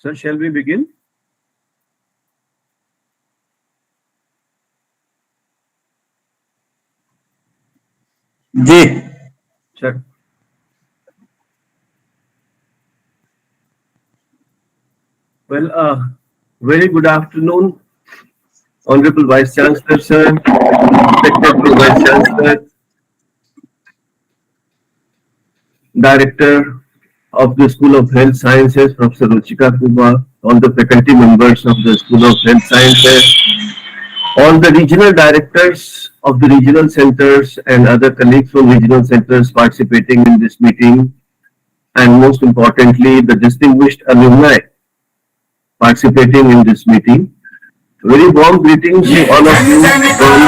Sir, shall we begin? Ji Sure. Well, very good afternoon, Honorable Vice Chancellor, sir, respected Vice Chancellor, Director of the School of Health Sciences, Professor Ruchika Kuba, all the faculty members of the School of Health Sciences, all the regional directors of the regional centers and other colleagues from regional centers participating in this meeting, and most importantly, the distinguished alumni participating in this meeting. Very warm greetings to all of you from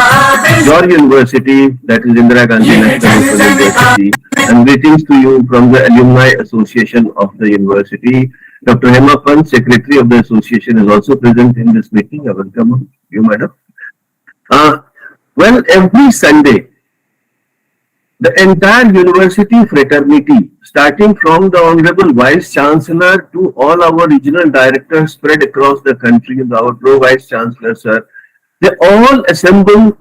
your university, that is Indira Gandhi National Open University, and greetings to you from the Alumni Association of the university. Dr. Hema Pant, Secretary of the Association, is also present in this meeting. I welcome you, madam. Well, every Sunday, the entire university fraternity, starting from the Honorable Vice Chancellor to all our regional directors spread across the country, our Pro Vice Chancellor, sir, they all assemble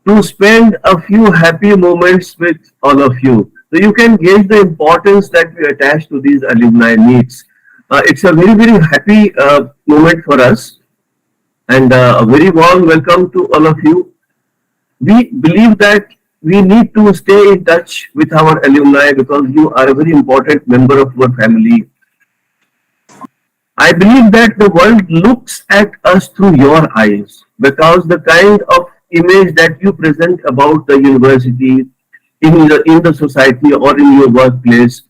to spend a few happy moments with all of you. So you can gauge the importance that we attach to these alumni meets. It's a very, very happy moment for us, and a very warm welcome to all of you. We believe that we need to stay in touch with our alumni because you are a very important member of our family. I believe that the world looks at us through your eyes because the kind of image that you present about the university in the society or in your workplace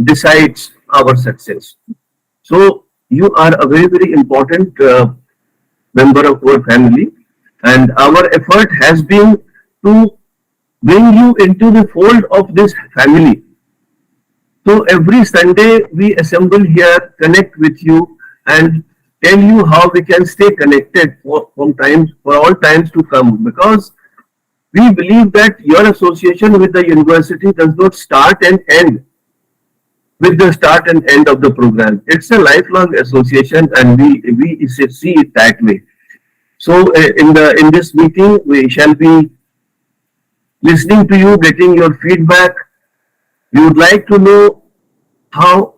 decides our success. So you are a very, very important member of our family, and our effort has been to bring you into the fold of this family. So every Sunday we assemble here, connect with you, and tell you how we can stay connected for all times to come. Because we believe that your association with the university does not start and end with the start and end of the program. It's a lifelong association, and we see it that way. So in this meeting, we shall be listening to you, getting your feedback. We would like to know how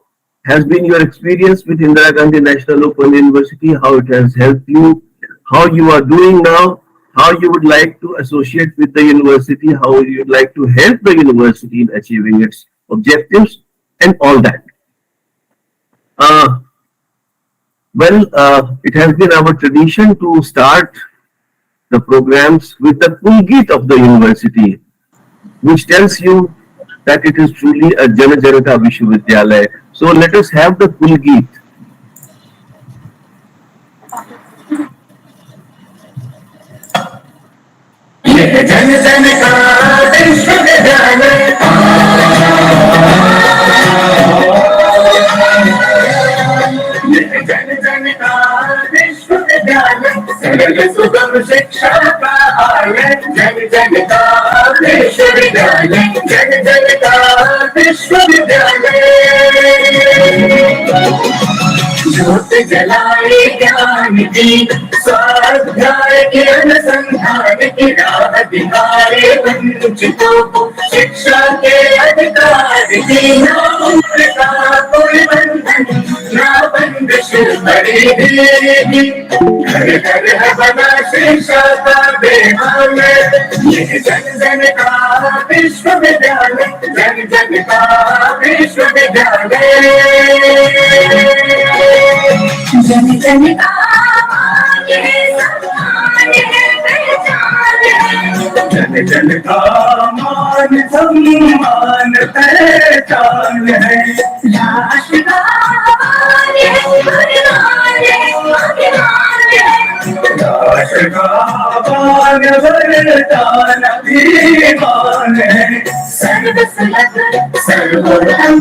has been your experience with Indira Gandhi National Open University, how it has helped you, how you are doing now, how you would like to associate with the university, how you would like to help the university in achieving its objectives, and all that. Uh, it has been our tradition to start the programs with the Pulgit of the university, which tells you that it is truly a Jana Janata Vishwavidyalaya. So let us have the Pulgit. जन जन का विश्वविद्यालय जन जन का विश्वविद्यालय सरल सुगम शिक्षा का आलय जन जन का विश्वविद्यालय जन जन का विश्वविद्यालय ज्योत जलाए ज्ञान की स्वाध्याय के अनुसंधान की राह दिखाए वंचितों को शिक्षा के अधिकार की ना उम्र का कोई बंधन ना बंदिश पड़ेगी घर घर है बना शिक्षा का देवालय ये जन जन का विश्वविद्यालय जन जन का विश्वविद्यालय जन जन का जन जन का मान सम्मान पहचान है राष्ट्र का राष्ट्र का मान वरदान अभिमान है सर्वसुलभ सर्वोत्तम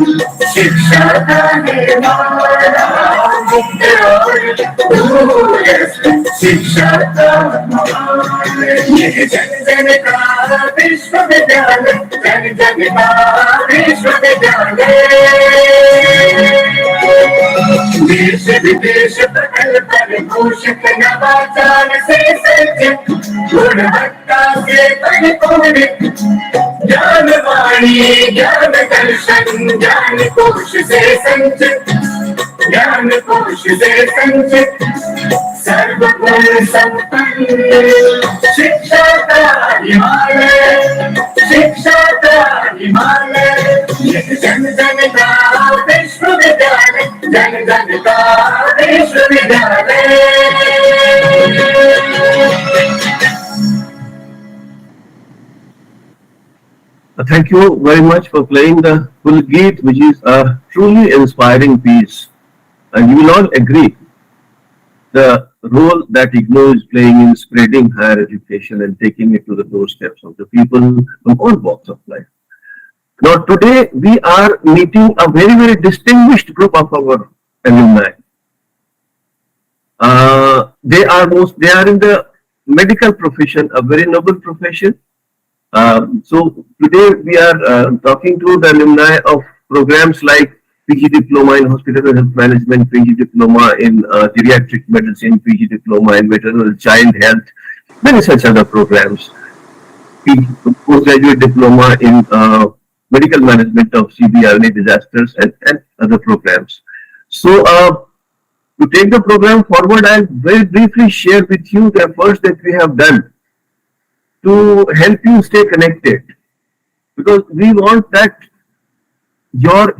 शिक्षा का निर्माण शिक्षा का ये जन जन का विश्वविद्यालय जन जन का विश्वविद्यालय देश विदेश पटल पर पोषक नवाचार से सज्जित गुणवत्ता से परिपूर्ण ज्ञान वाणी ज्ञान दर्शन ज्ञान कोश से संचित ज्ञान कोश से संचित सर्वगुण संपन्न शिक्षा का हिमालय शिक्षा का हिमालय जन जन का विश्वविद्यालय जन जन का विश्वविद्यालय. Thank you very much for playing the full Geet, which is a truly inspiring piece. And you will all agree the role that IGNOU is playing in spreading higher education and taking it to the doorsteps of the people from all walks of life. Now, today we are meeting a very, very distinguished group of our alumni. They are in the medical profession, a very noble profession. So today we are talking to the alumni of programs like PG Diploma in Hospital and Health Management, PG Diploma in Geriatric Medicine, PG Diploma in Maternal Child Health, many such other programs. Postgraduate Diploma in Medical Management of CBRNA disasters and other programs. So to take the program forward, I'll very briefly share with you the efforts that we have done to help you stay connected, because we want that your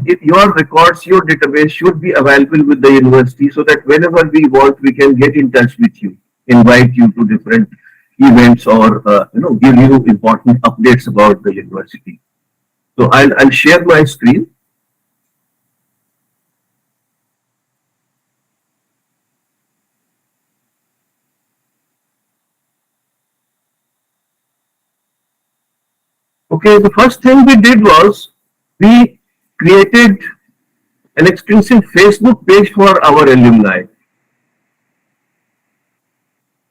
records, your database should be available with the university, so that whenever we want, we can get in touch with you, invite you to different events, or give you important updates about the university. So I'll share my screen. Okay, the first thing we did was we created an extensive Facebook page for our alumni.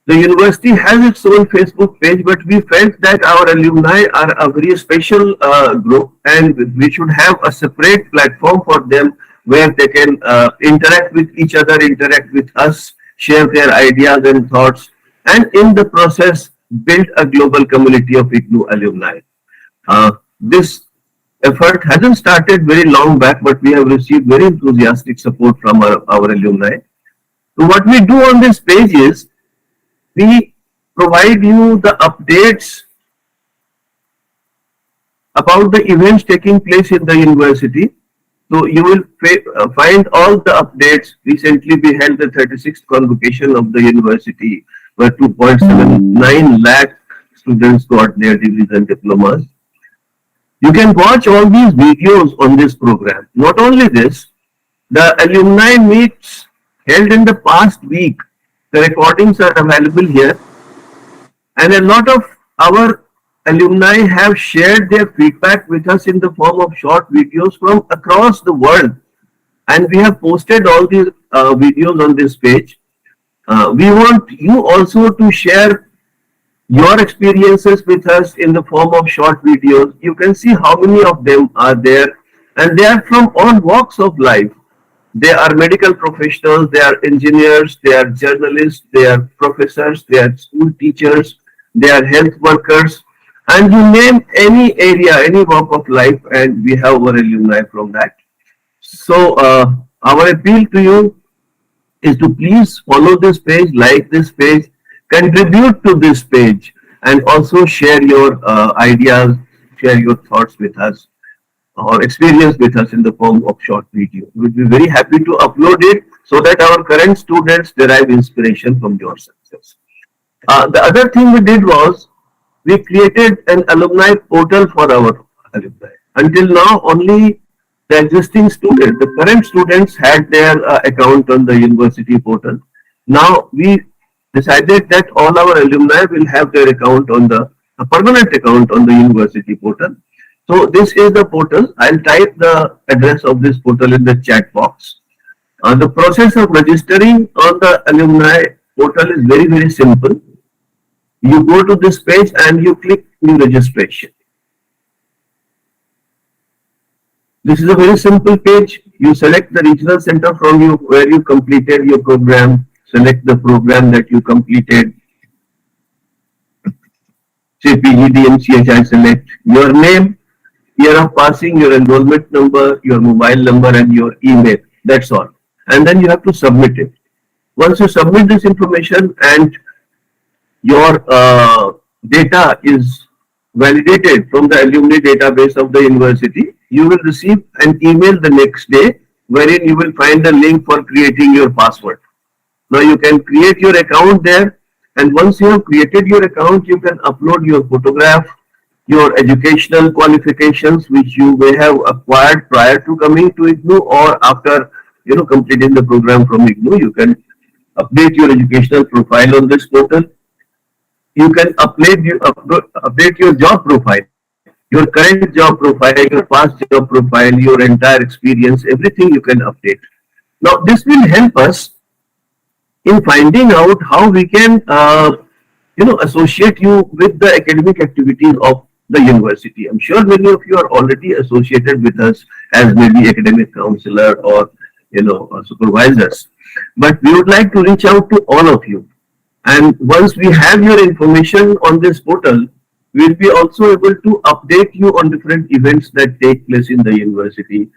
The university has its own Facebook page, but we felt that our alumni are a very special group, and we should have a separate platform for them where they can interact with each other, interact with us, share their ideas and thoughts, and in the process build a global community of IGNOU alumni. This effort hasn't started very long back, but we have received very enthusiastic support from our alumni. So what we do on this page is we provide you the updates about the events taking place in the university. So you will find all the updates. Recently we held the 36th convocation of the university, where 2.79 lakh students got their degrees and diplomas. You can watch all these videos on this program. Not only this, the alumni meets held in the past week, the recordings are available here, and a lot of our alumni have shared their feedback with us in the form of short videos from across the world, and we have posted all these videos on this page. We want you also to share your experiences with us in the form of short videos. You can see how many of them are there, and they are from all walks of life. They are medical professionals, they are engineers, they are journalists, they are professors, they are school teachers, they are health workers, and you name any area, any walk of life, and we have our alumni from that. So our appeal to you is to please follow this page, like this page, contribute to this page, and also share your ideas, share your thoughts with us, or experience with us in the form of short video. We will be very happy to upload it so that our current students derive inspiration from your success. The other thing we did was we created an alumni portal for our alumni. Until now, only the existing students, the current students had their account on the university portal. Now we decided that all our alumni will have their account on the a permanent account on the university portal. So this is the portal. I'll type the address of this portal in the chat box. The process of registering on the alumni portal is very, very simple. You go to this page and you click new registration. This is a very simple page. You select the regional center from you where you completed your program, select the program that you completed, say PGDMCH, select your name, year of passing, your enrollment number, your mobile number, and your email. That's all. And then you have to submit it. Once you submit this information and your data is validated from the alumni database of the university, you will receive an email the next day wherein you will find a link for creating your password. Now you can create your account there, and once you have created your account, you can upload your photograph, your educational qualifications which you may have acquired prior to coming to IGNOU or after completing the program from IGNOU. You can update your educational profile on this portal. You can update your job profile, your current job profile, your past job profile, your entire experience, everything you can update. Now this will help us in finding out how we can associate you with the academic activities of the university. I'm sure many of you are already associated with us as maybe academic counselor or supervisors, but we would like to reach out to all of you. And once we have your information on this portal, we'll be also able to update you on different events that take place in the university,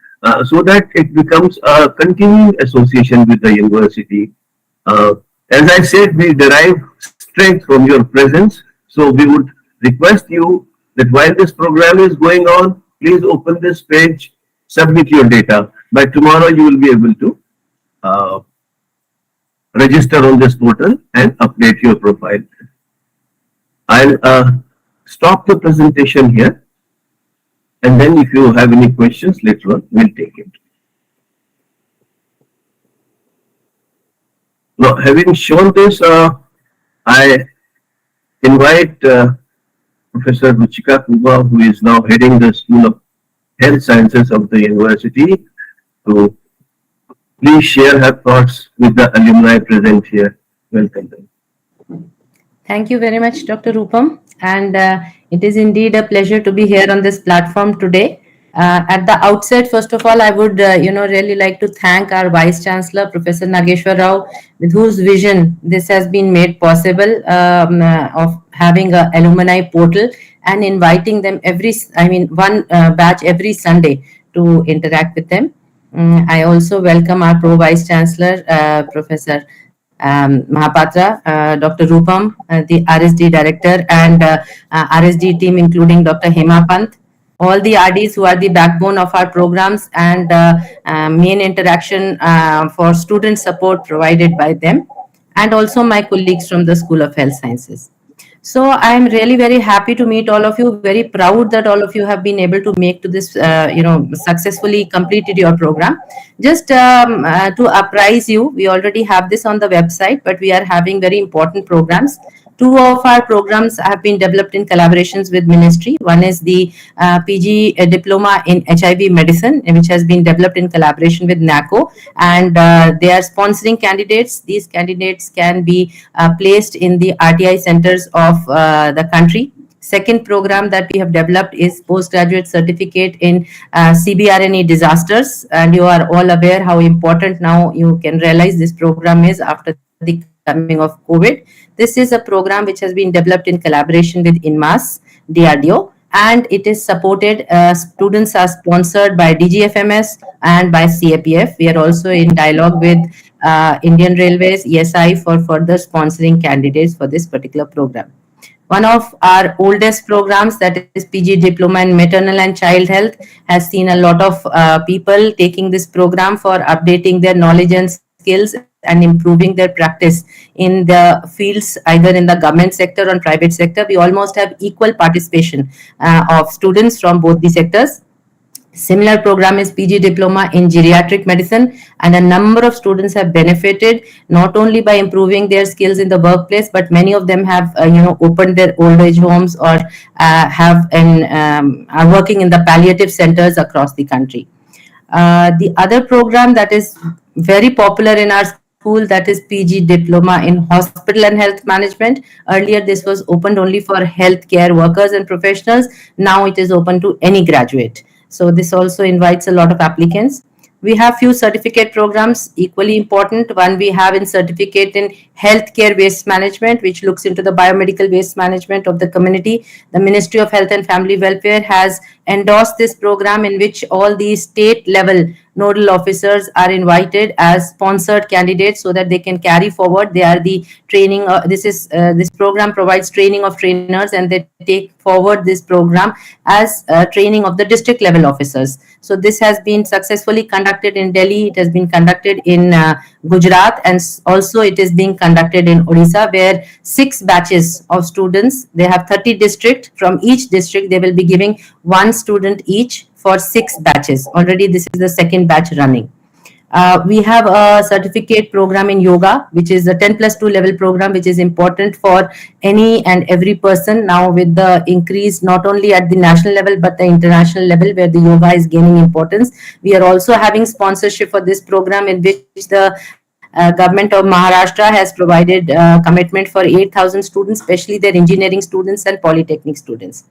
so that it becomes a continuing association with the university. Uh, as I said, we derive strength from your presence. So we would request you that while this program is going on, please open this page, submit your data. By tomorrow, you will be able to uh, register on this portal and update your profile. I'll stop the presentation here, and then if you have any questions later on, we'll take it. Now, having shown this, I invite Professor Ruchika Kuba, who is now heading the School of Health Sciences of the university, to please share her thoughts with the alumni present here. Welcome them. Thank you very much, Dr. Rupam. And it is indeed a pleasure to be here on this platform today. At the outset, first of all, I would, really like to thank our Vice Chancellor, Professor Nageshwar Rao, with whose vision this has been made possible, of having a alumni portal and inviting them one batch every Sunday to interact with them. I also welcome our Pro Vice Chancellor, Professor Mahapatra, Dr. Rupam, the RSD Director, and RSD team, including Dr. Hema Pant, all the RDs who are the backbone of our programs and main interaction for student support provided by them, and also my colleagues from the School of Health Sciences. So I'm really very happy to meet all of you. Very proud that all of you have been able to make to this, successfully completed your program. Just to apprise you, we already have this on the website, but we are having very important programs. Two of our programs have been developed in collaborations with ministry. One is the PG diploma in HIV medicine, which has been developed in collaboration with NACO, and they are sponsoring candidates. These candidates can be placed in the RTI centers of the country. Second program that we have developed is postgraduate certificate in CBRNE disasters, and you are all aware how important now you can realize this program is after the coming of COVID. This is a program which has been developed in collaboration with INMAS, DRDO, and it is supported. Students are sponsored by DGFMS and by CAPF. We are also in dialogue with Indian Railways, ESI, for further sponsoring candidates for this particular program. One of our oldest programs, that is PG Diploma in Maternal and Child Health, has seen a lot of people taking this program for updating their knowledge and skills and improving their practice in the fields, either in the government sector or private sector. We almost have equal participation of students from both the sectors. Similar program is PG Diploma in Geriatric Medicine, and a number of students have benefited not only by improving their skills in the workplace, but many of them have opened their old age homes or are working in the palliative centers across the country. The other program that is very popular in our school, that is PG Diploma in Hospital and Health Management. Earlier, this was opened only for healthcare workers and professionals. Now it is open to any graduate. So this also invites a lot of applicants. We have few certificate programs equally important. One we have in certificate in healthcare waste management, which looks into the biomedical waste management of the community. The Ministry of Health and Family Welfare has endorsed this program, in which all the state level nodal officers are invited as sponsored candidates so that they can carry forward. They are the training. This program provides training of trainers, and they take forward this program as training of the district level officers. So this has been successfully conducted in Delhi. It has been conducted in Gujarat, and also it is being conducted in Odisha, where 6 batches of students. They have 30 districts. From each district, they will be giving one student each for 6 batches. Already, this is the second batch running. We have a certificate program in yoga, which is a 10+2 level program, which is important for any and every person now, with the increase not only at the national level but the international level, where the yoga is gaining importance. We are also having sponsorship for this program, in which the government of Maharashtra has provided commitment for 8,000 students, especially their engineering students and polytechnic students.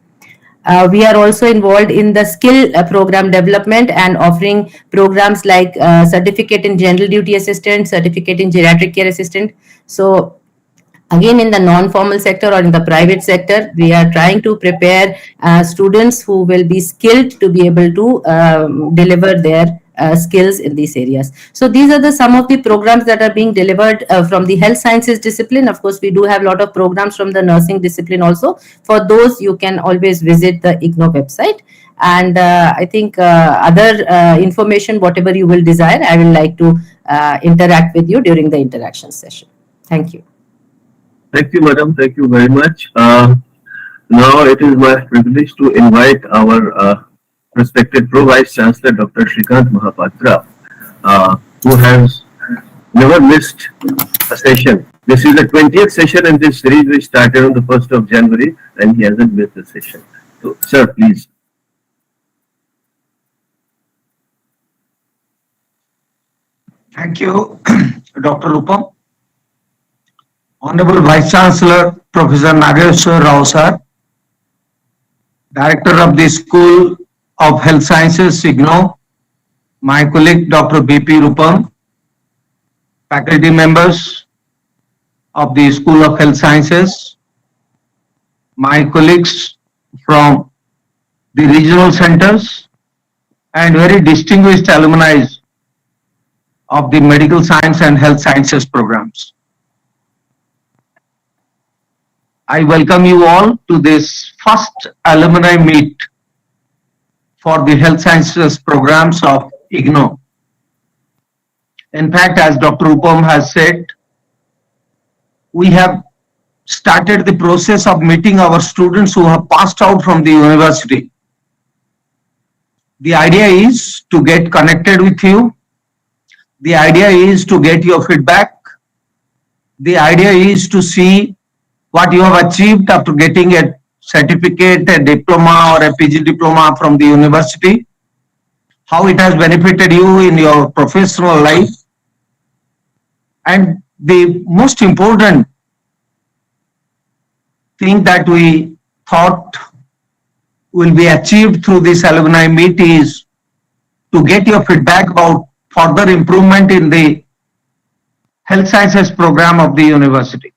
We are also involved in the skill program development and offering programs like certificate in general duty assistant, certificate in geriatric care assistant. So again, in the non-formal sector or in the private sector, we are trying to prepare students who will be skilled to be able to deliver their skills in these areas. So these are the some of the programs that are being delivered from the health sciences discipline. Of course, we do have a lot of programs from the nursing discipline also. For those, you can always visit the IGNOU website. And I think other information, whatever you will desire, I will like to interact with you during the interaction session. Thank you. Thank you, madam. Thank you very much. Now it is my privilege to invite our respected Pro Vice Chancellor, Dr. Shrikant Mahapatra, who has never missed a session. This is the 20th session in this series, which started on the 1st of January, and he hasn't missed a session. So, sir, please. Thank you, Dr. Rupam. Honorable Vice Chancellor, Professor Nageshwar Rao, sir, Director of the School of Health Sciences, IGNOU, my colleague Dr. B.P. Rupam, faculty members of the School of Health Sciences, my colleagues from the regional centers, and very distinguished alumni of the medical science and health sciences programs. I welcome you all to this first alumni meet for the health sciences programs of IGNOU. In fact, as Dr. Upam has said, we have started the process of meeting our students who have passed out from the university. The idea is to get connected with you. The idea is to get your feedback. The idea is to see what you have achieved after getting a certificate, a diploma or a PG diploma from the university, how it has benefited you in your professional life. And the most important thing that we thought will be achieved through this alumni meet is to get your feedback about further improvement in the health sciences program of the university.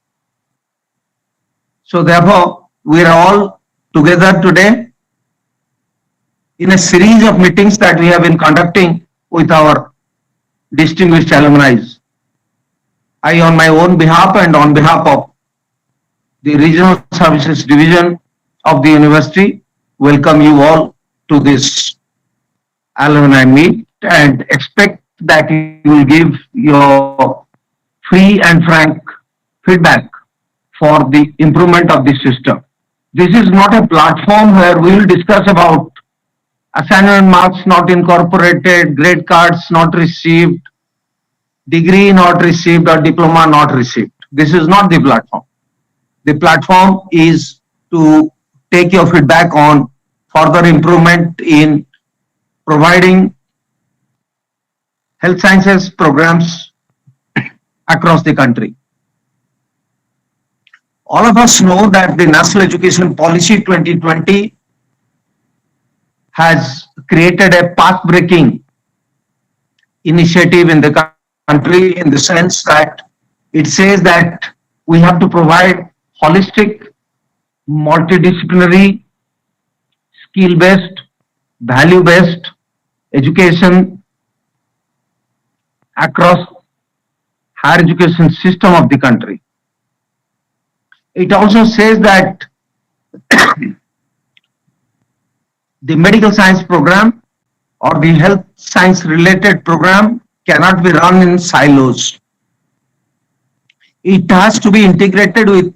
So therefore, we are all together today in a series of meetings that we have been conducting with our distinguished alumni. I, on my own behalf and on behalf of the Regional Services Division of the university, welcome you all to this alumni meet and expect that you will give your free and frank feedback for the improvement of the system. This is not a platform where we will discuss about assignment marks not incorporated, grade cards not received, degree not received, or diploma not received. This is not the platform. The platform is to take your feedback on further improvement in providing health sciences programs across the country. All of us know that the National Education Policy 2020 has created a path-breaking initiative in the country in the sense that it says that we have to provide holistic, multidisciplinary, skill-based, value-based education across higher education system of the country. It also says that the medical science program or the health science related program cannot be run in silos. It has to be integrated with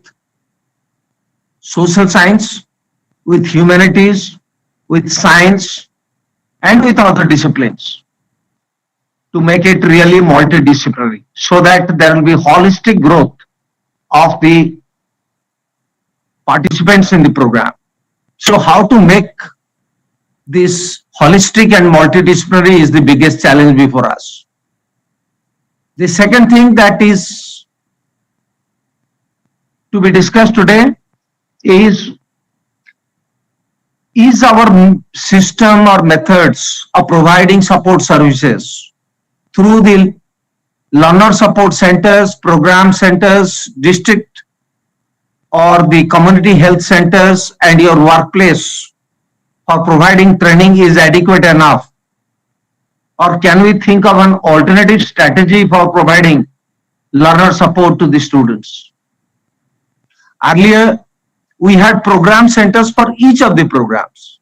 social science, with humanities, with science, and with other disciplines to make it really multidisciplinary so that there will be holistic growth of the participants in the program. So how to make this holistic and multidisciplinary is the biggest challenge before us. The second thing that is to be discussed today is our system or methods of providing support services through the learner support centers, program centers, district or the community health centers and your workplace for providing training is adequate enough? Or can we think of an alternative strategy for providing learner support to the students? Earlier, we had program centers for each of the programs.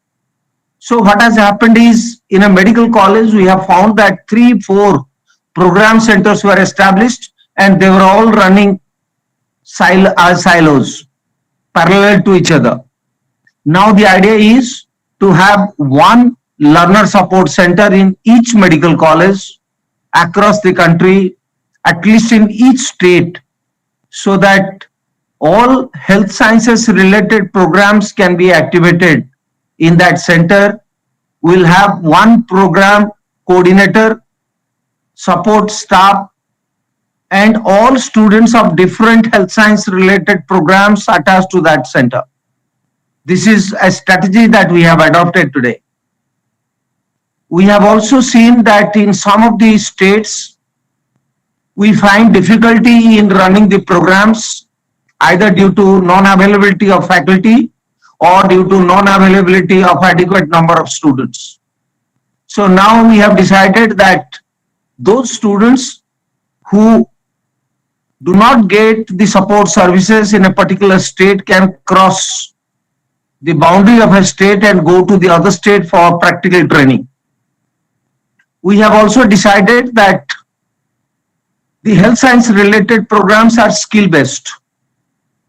So what has happened is in a medical college, we have found that 3-4 program centers were established and they were all running as silos parallel to each other. Now the idea is to have one learner support center in each medical college across the country, at least in each state, so that all health sciences related programs can be activated in that center. We'll have one program coordinator, support staff, and all students of different health science related programs attached to that center. This is a strategy that we have adopted today. We have also seen that in some of these states, we find difficulty in running the programs either due to non-availability of faculty or due to non-availability of adequate number of students. So now we have decided that those students who do not get the support services in a particular state can cross the boundary of a state and go to the other state for practical training. We have also decided that the health science related programs are skill based.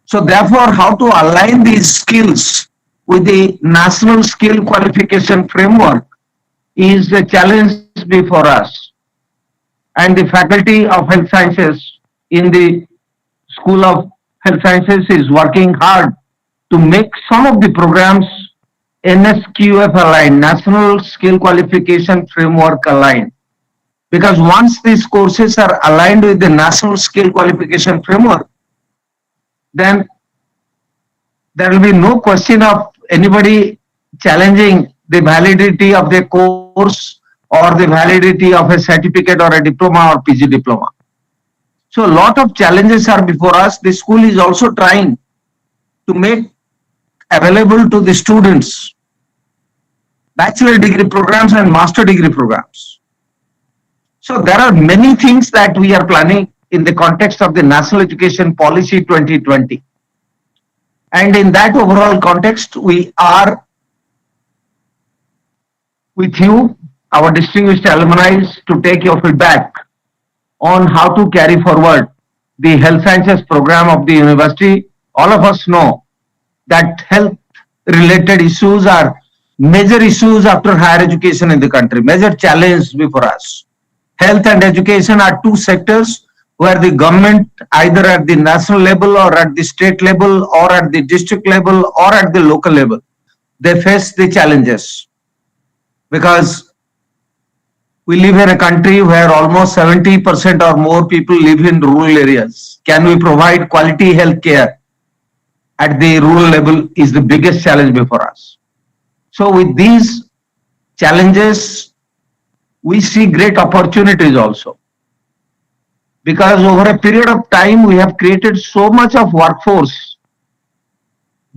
So therefore, how to align these skills with the national skill qualification framework is a challenge before us. And the faculty of health sciences in the School of Health Sciences is working hard to make some of the programs NSQF aligned, National Skill Qualification Framework aligned. Because once these courses are aligned with the National Skill Qualification Framework, then there will be no question of anybody challenging the validity of the course or the validity of a certificate or a diploma or PG diploma. So a lot of challenges are before us. The school is also trying to make available to the students bachelor degree programs and master degree programs. So there are many things that we are planning in the context of the National Education Policy 2020. And in that overall context, we are with you, our distinguished alumni, to take your feedback on how to carry forward the health sciences program of the university. All of us know that health related issues are major issues after higher education in the country, major challenge before us. Health and education are two sectors where the government, either at the national level or at the state level or at the district level or at the local level, they face the challenges. Because we live in a country where almost 70% or more people live in rural areas. Can we provide quality health care at the rural level is the biggest challenge before us. So with these challenges, we see great opportunities also. Because over a period of time, we have created so much of workforce,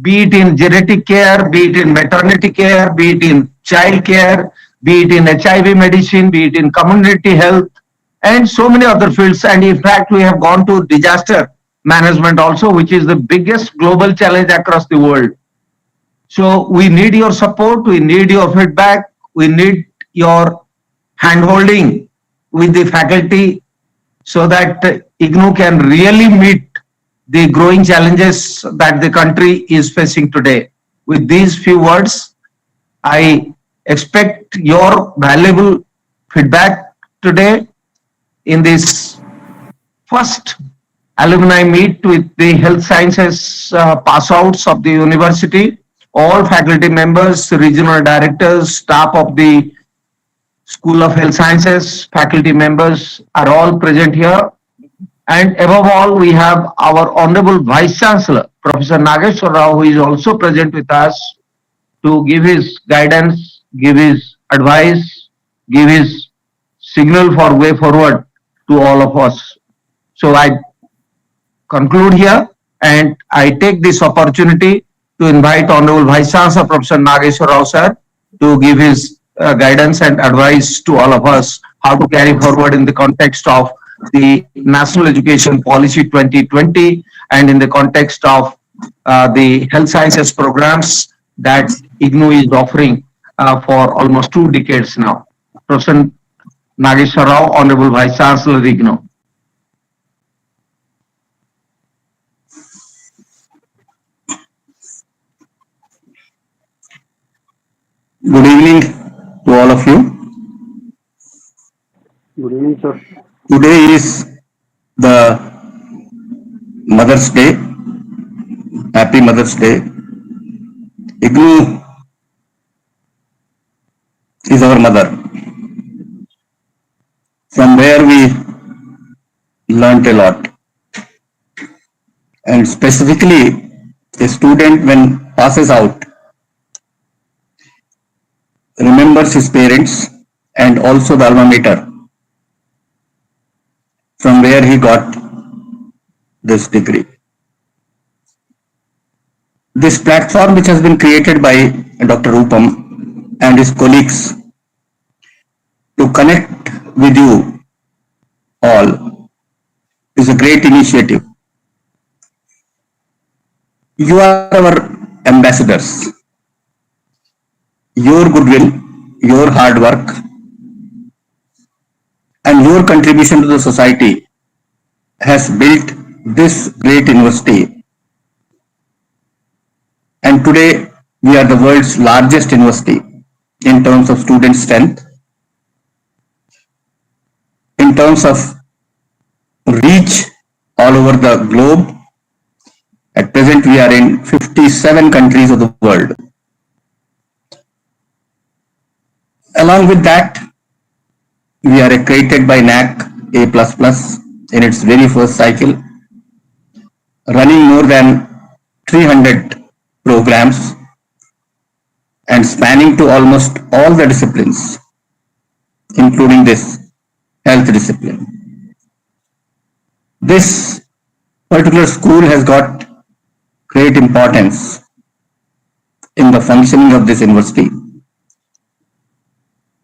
be it in genetic care, be it in maternity care, be it in child care, be it in HIV medicine, be it in community health, and so many other fields. And in fact, we have gone to disaster management also, which is the biggest global challenge across the world. So we need your support, we need your feedback, we need your handholding with the faculty so that IGNOU can really meet the growing challenges that the country is facing today. With these few words, I expect your valuable feedback today in this first alumni meet with the health sciences pass outs of the university. All faculty members, regional directors, staff of the School of Health Sciences, faculty members are all present here. And above all, we have our Honorable Vice Chancellor, Professor Nageshwar Rao, who is also present with us to give his guidance, give his advice, give his signal for way forward to all of us. So I conclude here and I take this opportunity to invite Honorable Vice Chancellor Professor Nageshwar Rao sir to give his guidance and advice to all of us how to carry forward in the context of the National Education Policy 2020 and in the context of the health sciences programs that IGNOU is offering for almost 2 decades now. Professor Nageshwar Rao, Honorable Vice Chancellor, IGNOU. Good evening to all of you. Good evening, sir. Today is the Mother's Day. Happy Mother's Day. IGNOU is our mother, from where we learnt a lot. And specifically, a student when passes out remembers his parents and also the alma mater from where he got this degree. This platform, which has been created by Dr. Rupam and his colleagues to connect with you all, is a great initiative. You are our ambassadors. Your goodwill, your hard work, and your contribution to the society has built this great university. And today, we are the world's largest university in terms of student strength, in terms of reach all over the globe. At present, we are in 57 countries of the world. Along with that, we are accredited by NAC A++ in its very first cycle, running more than 300 programs and spanning to almost all the disciplines, including this health discipline. This particular school has got great importance in the functioning of this university.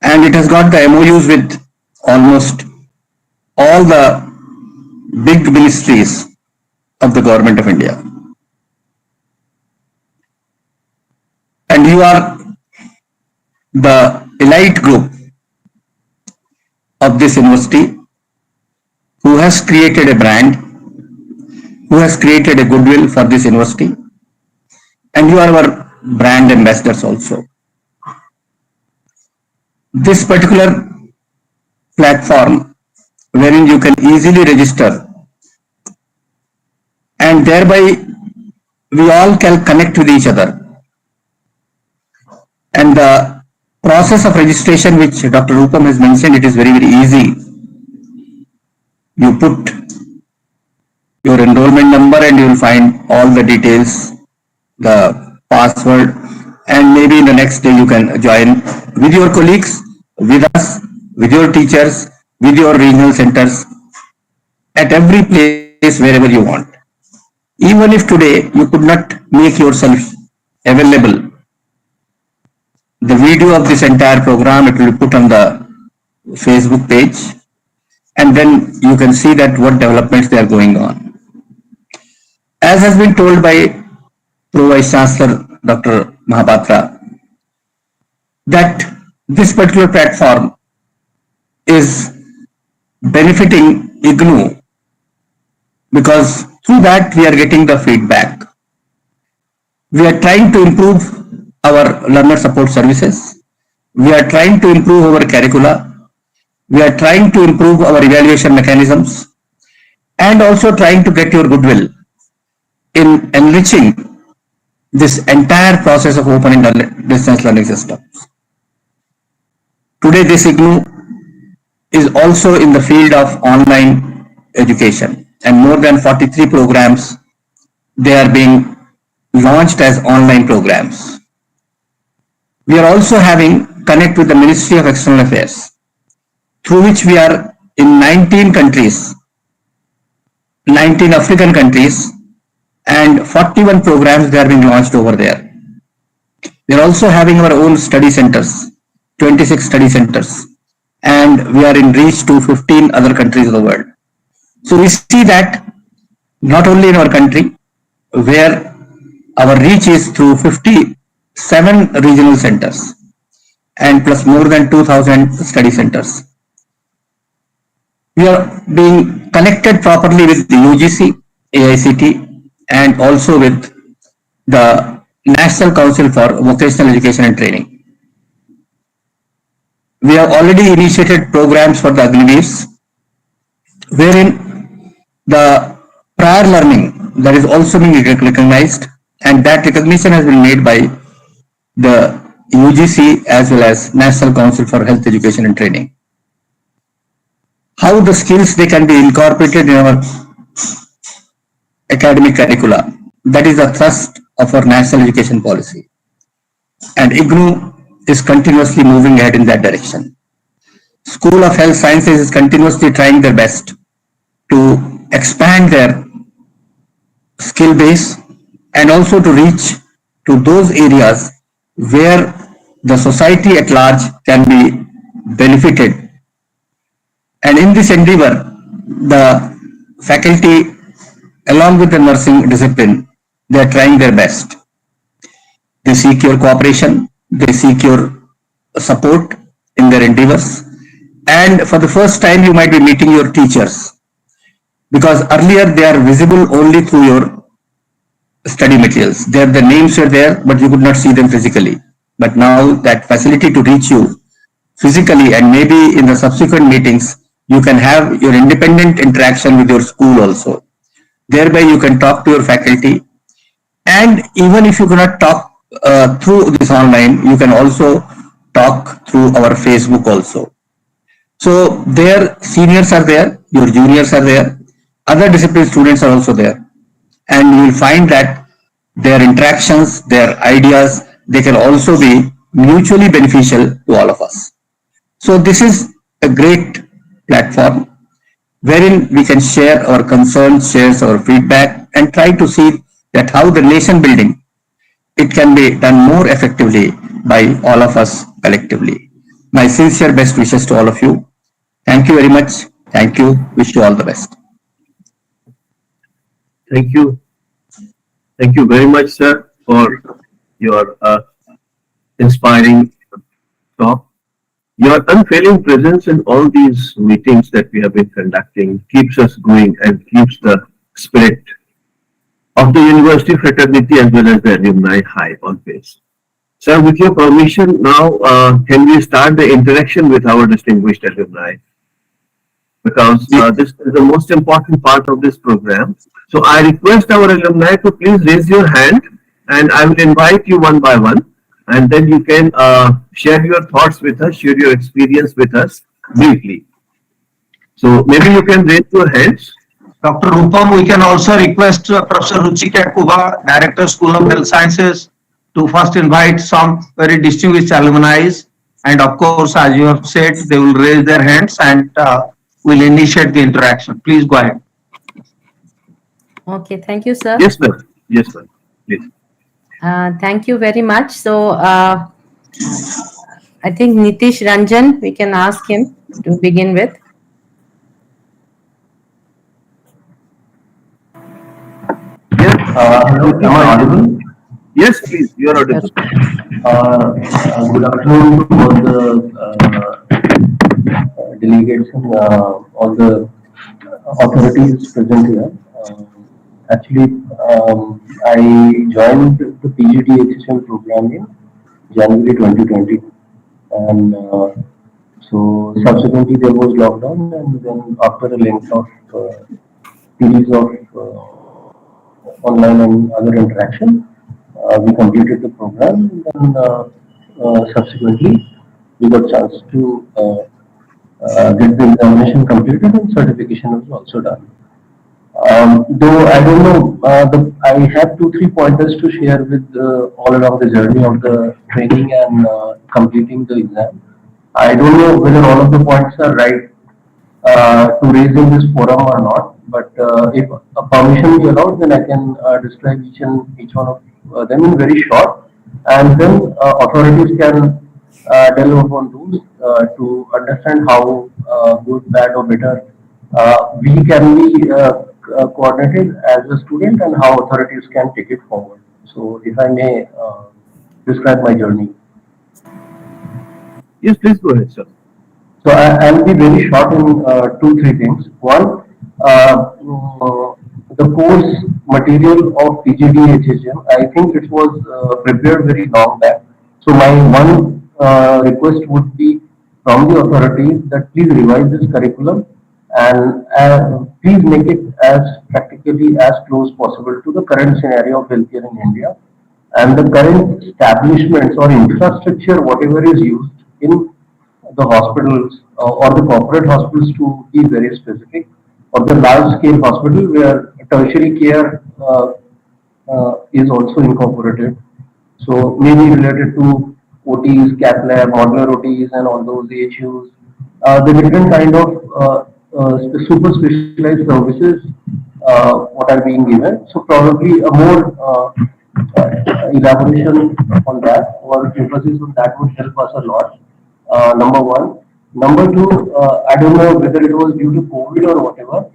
And it has got the MOUs with almost all the big ministries of the Government of India. And you are the elite group of this university who has created a brand, who has created a goodwill for this university, and you are our brand ambassadors also. This particular platform, wherein you can easily register, and thereby we all can connect with each other. And the process of registration, which Dr. Rupam has mentioned, it is very, very easy. You put your enrollment number and you will find all the details, the password, and maybe in the next day you can join with your colleagues, with us, with your teachers, with your regional centers, at every place wherever you want. Even if today you could not make yourself available, the video of this entire program, it will be put on the Facebook page, and then you can see that what developments they are going on. As has been told by Pro Vice Chancellor Dr. Mahapatra, that this particular platform is benefiting IGNOU because through that we are getting the feedback. We are trying to improve our learner support services. We are trying to improve our curricula. We are trying to improve our evaluation mechanisms and also trying to get your goodwill in enriching this entire process of open and distance learning systems. Today, this IGNOU is also in the field of online education, and more than 43 programs, they are being launched as online programs. We are also having connect with the Ministry of External Affairs, through which we are in 19 countries, 19 African countries, and 41 programs they are being launched over there. We are also having our own study centers, 26 study centers, and we are in reach to 15 other countries of the world. So we see that not only in our country, where our reach is through 57 regional centers and plus more than 2,000 study centers. We are being connected properly with the UGC, AICT, and also with the National Council for Vocational Education and Training. We have already initiated programs for the Agniveers, wherein the prior learning that is also being recognized, and that recognition has been made by the UGC as well as National Council for Health Education and Training. How the skills they can be incorporated in our academic curricula, that is the thrust of our national education policy. And IGNOU is continuously moving ahead in that direction. School of Health Sciences is continuously trying their best to expand their skill base and also to reach to those areas where the society at large can be benefited. And in this endeavor, the faculty, along with the nursing discipline, they are trying their best. They seek your cooperation, they seek your support in their endeavors. And for the first time, you might be meeting your teachers, because earlier they are visible only through your study materials. Their names were there, but you could not see them physically. But now that facility to reach you physically, and maybe in the subsequent meetings, you can have your independent interaction with your school also. Thereby you can talk to your faculty, and even if you cannot talk through this online, you can also talk through our Facebook also. So their seniors are there, your juniors are there, other discipline students are also there, and you will find that their interactions, their ideas, they can also be mutually beneficial to all of us. So this is a great platform wherein we can share our concerns, share our feedback, and try to see that how the nation building, it can be done more effectively by all of us collectively. My sincere best wishes to all of you. Thank you very much. Thank you. Wish you all the best. Thank you. Thank you very much, sir, for your inspiring talk. Your unfailing presence in all these meetings that we have been conducting keeps us going and keeps the spirit of the university fraternity as well as the alumni high always. Sir, with your permission, now can we start the interaction with our distinguished alumni? Because this is the most important part of this program. So I request our alumni to please raise your hand, and I will invite you one by one, and then you can share your thoughts with us, share your experience with us briefly. So maybe you can raise your hands. Dr. Rupam, we can also request Professor Ruchika Kuba, Director, School of Health Sciences, to first invite some very distinguished alumni And of course, as you have said, they will raise their hands and will initiate the interaction. Please go ahead. Okay, thank you, sir. Yes, sir. Yes, sir. Please. Thank you very much. So, I think Nitish Ranjan, we can ask him to begin with. Yes, Hello, am Nitish I Ranjan. audible? Yes, please. You are Sure. audible. Good afternoon to all the delegates and all the authorities present here. Actually, I joined the PGDHSM program in January 2020, and so subsequently there was lockdown, and then after a length of series of online and other interaction, we completed the program, and then subsequently we got chance to get the examination completed and certification was also done. Though I don't know, I have two, three pointers to share with all along the journey of the training and completing the exam. I don't know whether all of the points are right to raise in this forum or not, but if a permission be allowed, then I can describe each one of them in very short, and then authorities can delve upon those to understand how good, bad, or better we can be coordinated as a student, and how authorities can take it forward. So, if I may describe my journey. Yes, please go ahead, sir. So I'll be very short in two, three things. One, the course material of PGDHHM, I think it was prepared very long back. So my one request would be from the authorities that please revise this curriculum, and please make it as practically as close possible to the current scenario of healthcare in India, and the current establishments or infrastructure, whatever is used in the hospitals or the corporate hospitals, to be very specific, or the large scale hospital where tertiary care is also incorporated. So maybe related to OTs, cath lab, modular OTs, and all those AHUs, the different kind of super specialized services what are being given. So probably a more elaboration on that or emphasis on that would help us a lot. Number one. Number two, I don't know whether it was due to COVID or whatever.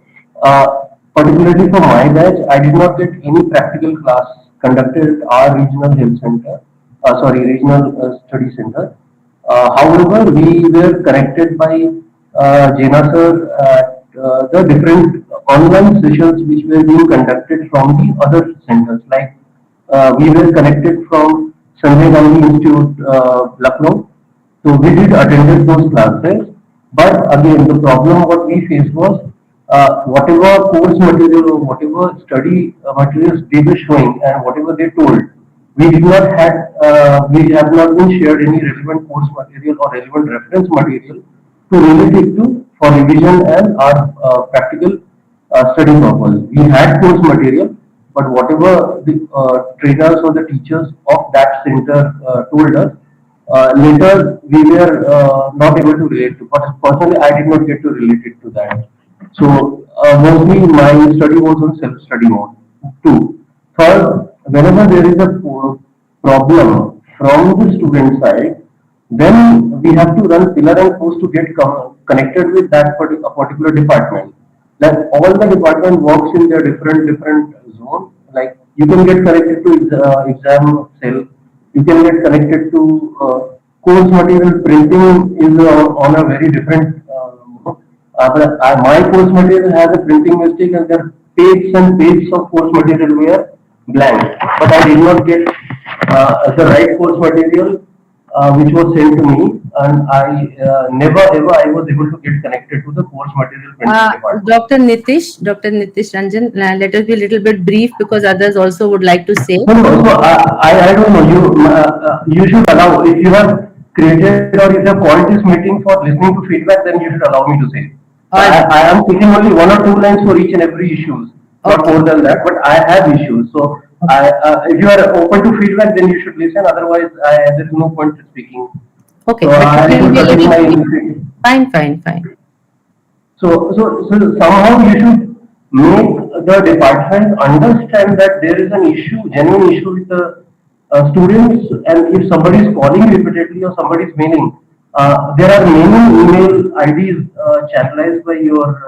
Particularly for my batch, I did not get any practical class conducted at our regional health center, regional study center. However, we were connected by Jena sir at the different online sessions which were being conducted from the other centers. Like we were connected from Sanjay Gandhi Institute, Lucknow. So we did attended those classes, but again the problem what we faced was whatever course material or whatever study materials they were showing and whatever they told, we have not been shared any relevant course material or relevant reference material to relate it to for revision and our practical study purpose. We had course material, but whatever the trainers or the teachers of that center told us, later we were not able to relate to. But personally, I did not get to relate it to that. So mostly my study was on self-study mode. Two. Third, whenever there is a problem from the student side, then we have to run pillar and post to get connected with that particular department. Like all the department works in their different zone. Like you can get connected to exam cell, you can get connected to course material printing is on a very different. But my course material has a printing mistake, and there are pages and pages of course material were blank. But I did not get the right course material which was sent to me, and I never ever I was able to get connected to the course material printing department. Dr. Nitish Ranjan, let us be a little bit brief because others also would like to say. No, no. So I don't know. You should allow, if you have created or if you have called this meeting for listening to feedback, then you should allow me to say. I am taking only one or two lines for each and every issues, not more than that. But I have issues. So if you are open to feedback, then you should listen. Otherwise, there is no point in speaking. Okay, So but you I can should be a continue little my bit. initiative. Fine, fine, fine. So somehow you should make the department understand that there is an issue, genuine issue with the students, and if somebody is calling repeatedly or somebody is mailing, there are many email IDs channelized by your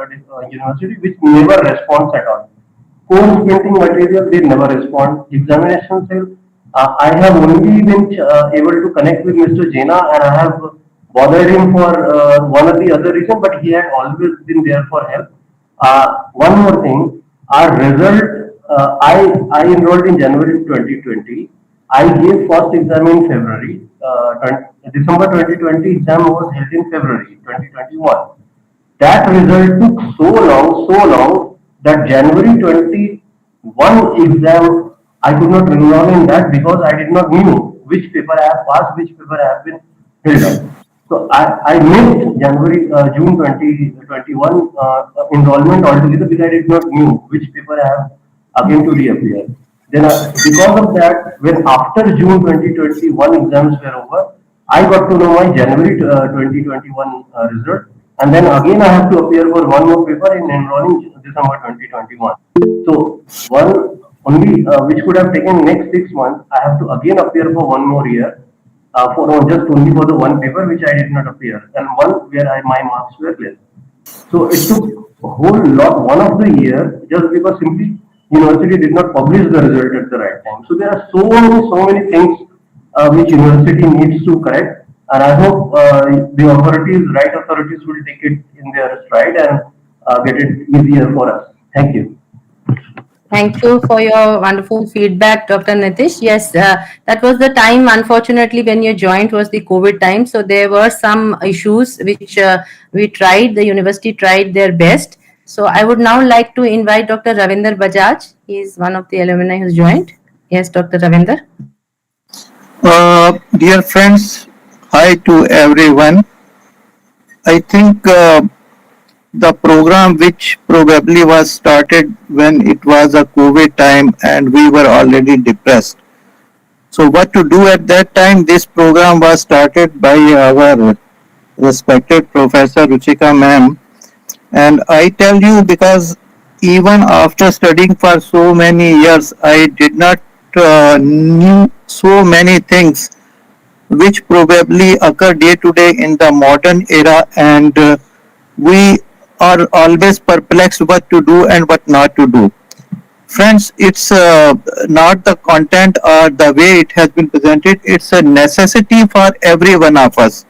university which never responds at all. Course printing material, they never respond. Examination cell, I have only been able to connect with Mr. Jena, and I have bothered him for one or the other reason, but he had always been there for help. One more thing, our result, I enrolled in January 2020. I gave first exam in February. December 2020 exam was held in February 2021. That result took so long that January 21 exam, I could not enroll in that because I did not know which paper I have passed, which paper I have been held up. So I missed June 2021 enrollment altogether because I did not know which paper I have again to reappear. Then because of that, when after June 2021 exams were over, I got to know my January 2021 result, and then again I have to appear for one more paper in enrolling December 2021. So one only which could have taken next 6 months, I have to again appear for one more year for no, just only for the one paper which I did not appear, and one where my marks were less. So it took a whole lot, one of the year, just because simply university did not publish the result at the right time. So there are so many things which university needs to correct, and I hope the authorities, right authorities, will take it in their stride and get it easier for us. Thank you. Thank you for your wonderful feedback, Dr. Nitish. Yes, that was the time, unfortunately, when you joined was the COVID time. So there were some issues which we tried, the university tried their best. So I would now like to invite Dr. Ravinder Bajaj. He is one of the alumni who's joined. Yes, Dr. Ravinder. Dear friends, hi to everyone. I think the program which probably was started when it was a COVID time and we were already depressed. So what to do at that time? This program was started by our respected Professor Ruchika ma'am, and I tell you because even after studying for so many years, I did not knew so many things which probably occur day to day in the modern era, and we are always perplexed what to do and what not to do. Friends, it's not the content or the way it has been presented, it's a necessity for every one of us.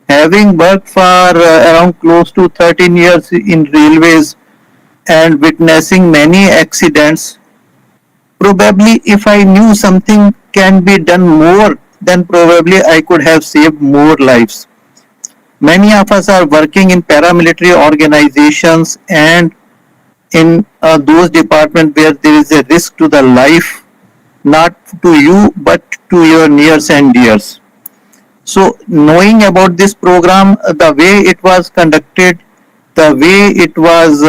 Having worked for around close to 13 years in railways and witnessing many accidents, probably if I knew something can be done more, then probably I could have saved more lives. Many of us are working in paramilitary organizations and in those departments where there is a risk to the life, not to you but to your nears and dears. So, knowing about this program, the way it was conducted, the way it was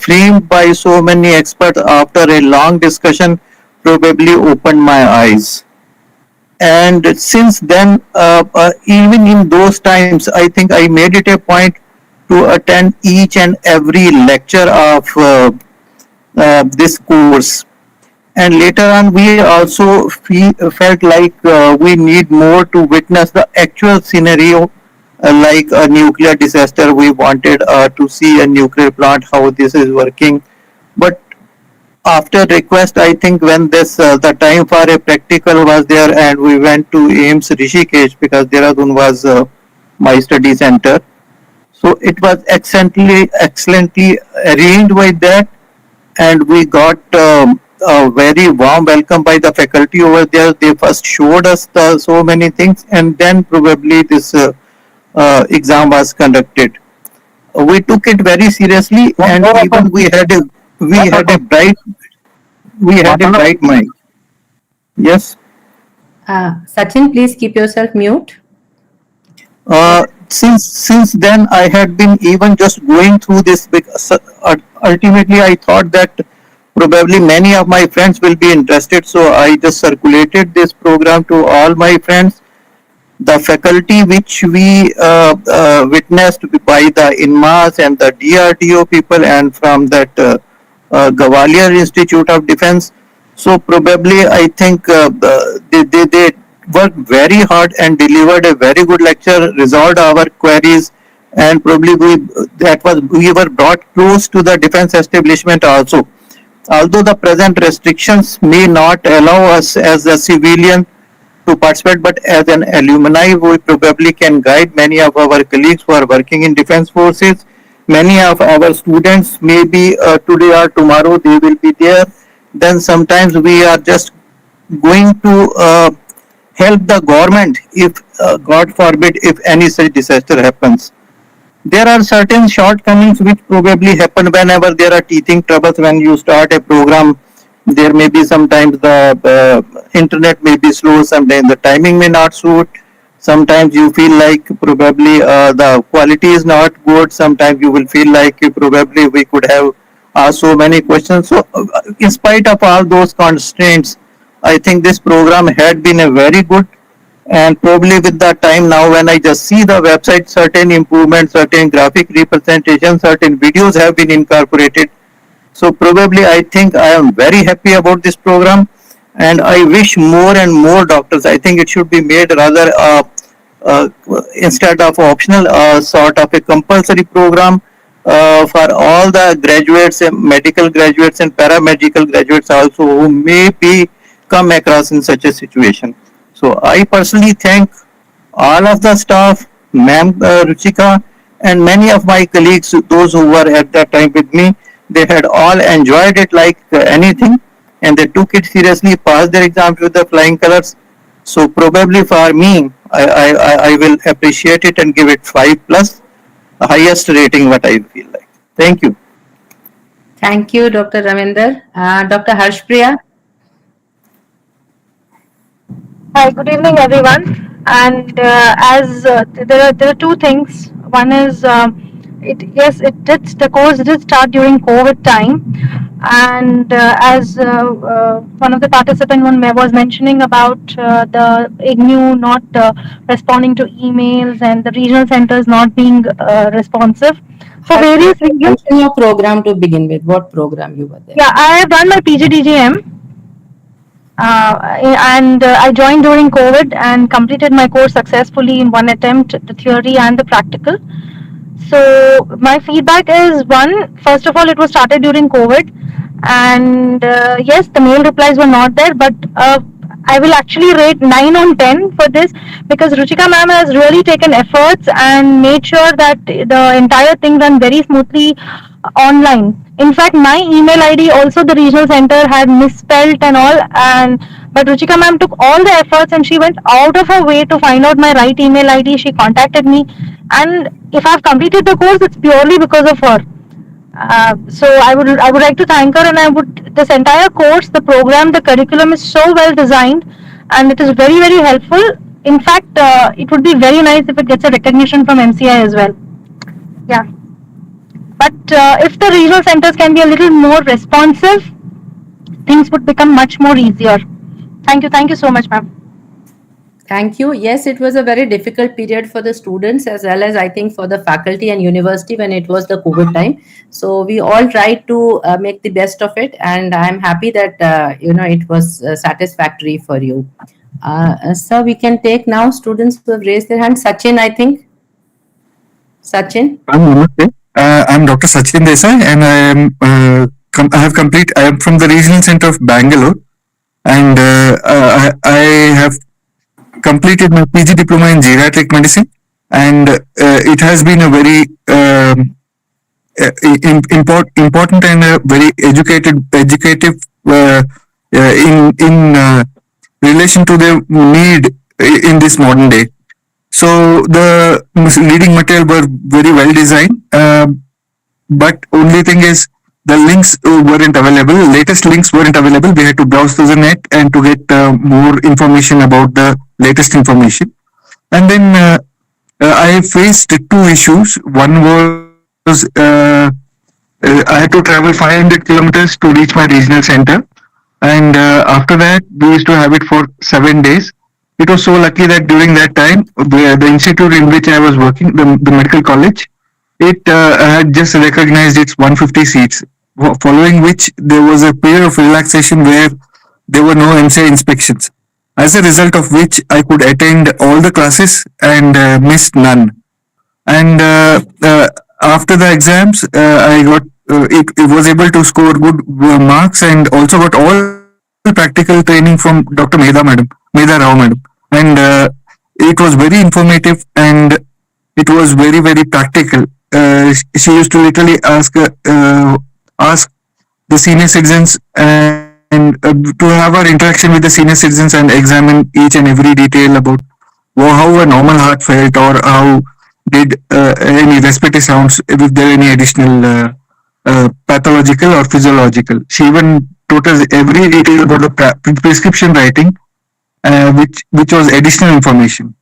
framed by so many experts after a long discussion, probably opened my eyes. And since then, even in those times, I think I made it a point to attend each and every lecture of this course. And later on, we also felt like we need more to witness the actual scenario, like a nuclear disaster. We wanted to see a nuclear plant, how this is working. But after request, I think when this the time for a practical was there, and we went to AIMS Rishikesh because Dehradun was my study center. So it was excellently arranged by that, and we got a very warm welcome by the faculty over there. They first showed us so many things, and then probably this exam was conducted. We took it very seriously, and even we had a bright mind. Yes. Sachin, please keep yourself mute. Since then, I had been even just going through this because ultimately I thought that probably many of my friends will be interested. So I just circulated this program to all my friends, The faculty which we witnessed by the INMAS and the DRDO people and from that Gwalior Institute of Defense. So probably I think they worked very hard and delivered a very good lecture, resolved our queries, and probably we were brought close to the defense establishment also. Although the present restrictions may not allow us as a civilian to participate, but as an alumni, we probably can guide many of our colleagues who are working in defense forces. Many of our students maybe today or tomorrow they will be there. Then sometimes we are just going to help the government if God forbid if any such disaster happens. There are certain shortcomings which probably happen whenever there are teething troubles when you start a program. There may be sometimes the internet may be slow, sometimes the timing may not suit, sometimes you feel like probably the quality is not good, sometimes you will feel like you probably we could have asked so many questions. So in spite of all those constraints, I think this program had been a very good, and probably with the time now when I just see the website, certain improvements, certain graphic representation, certain videos have been incorporated. So probably I think I am very happy about this program, and I wish more and more doctors. I think it should be made rather uh, instead of optional, sort of a compulsory program for all the graduates, medical graduates and paramedical graduates also who may be come across in such a situation. So I personally thank all of the staff, ma'am Ruchika, and many of my colleagues, those who were at that time with me, they had all enjoyed it like anything, and they took it seriously, passed their exams with the flying colors. So probably for me, I will appreciate it and give it 5+, the highest rating what I feel like. Thank you. Thank you, Dr. Ravinder. Dr. Harshpriya. Hi, good evening, everyone. And as there are two things. One is the course did start during COVID time, and as one of the participants was mentioning about the IGNOU not responding to emails and the regional centers not being responsive for various reasons. Mention your program to begin with. What program you were there? Yeah, I have done my PGDGM. And I joined during COVID and completed my course successfully in one attempt, the theory and the practical. So my feedback is one, first of all, it was started during COVID, and yes, the mail replies were not there, but I will actually rate 9 on 10 for this because Ruchika ma'am has really taken efforts and made sure that the entire thing ran very smoothly online. In fact, my email ID also the regional center had misspelled and all, and but Ruchika ma'am took all the efforts and she went out of her way to find out my right email ID. She contacted me, and if I've completed the course, it's purely because of her. So I would like to thank her, and I would this entire course, the program, the curriculum is so well designed, and it is very very helpful. In fact, it would be very nice if it gets a recognition from MCI as well. Yeah. But if the regional centers can be a little more responsive, things would become much more easier. Thank you so much, ma'am. Thank you. Yes, it was a very difficult period for the students as well as I think for the faculty and university when it was the COVID time. So we all tried to make the best of it, and I'm happy that it was satisfactory for you. So we can take now students who have raised their hand. Sachin, I think. Sachin. Namaste. I'm Dr. Sachin Desai, and I am from the Regional Center of Bangalore, and I have completed my PG diploma in geriatric medicine, and it has been a very important and a very educative in relation to the need in this modern day. So the reading material were very well designed, but only thing is the links weren't available. Latest links weren't available. We had to browse through the net and to get more information about the latest information. And then I faced two issues. One was I had to travel 500 kilometers to reach my regional center, and after that we used to have it for 7 days. it was so lucky that during that time, the institute in which I was working, the medical college, it had just recognized its 150 seats, following which there was a period of relaxation where there were no MCI inspections. As a result of which, I could attend all the classes and missed none. And after the exams, I got it was able to score good marks and also got all practical training from Dr. Meda Rao madam, and it was very informative and it was very practical. She used to literally ask the senior citizens and to have our interaction with the senior citizens and examine each and every detail about how a normal heart felt or how did any respiratory sounds, if there any additional pathological or physiological. She even taught us every detail about the prescription writing, which was additional information.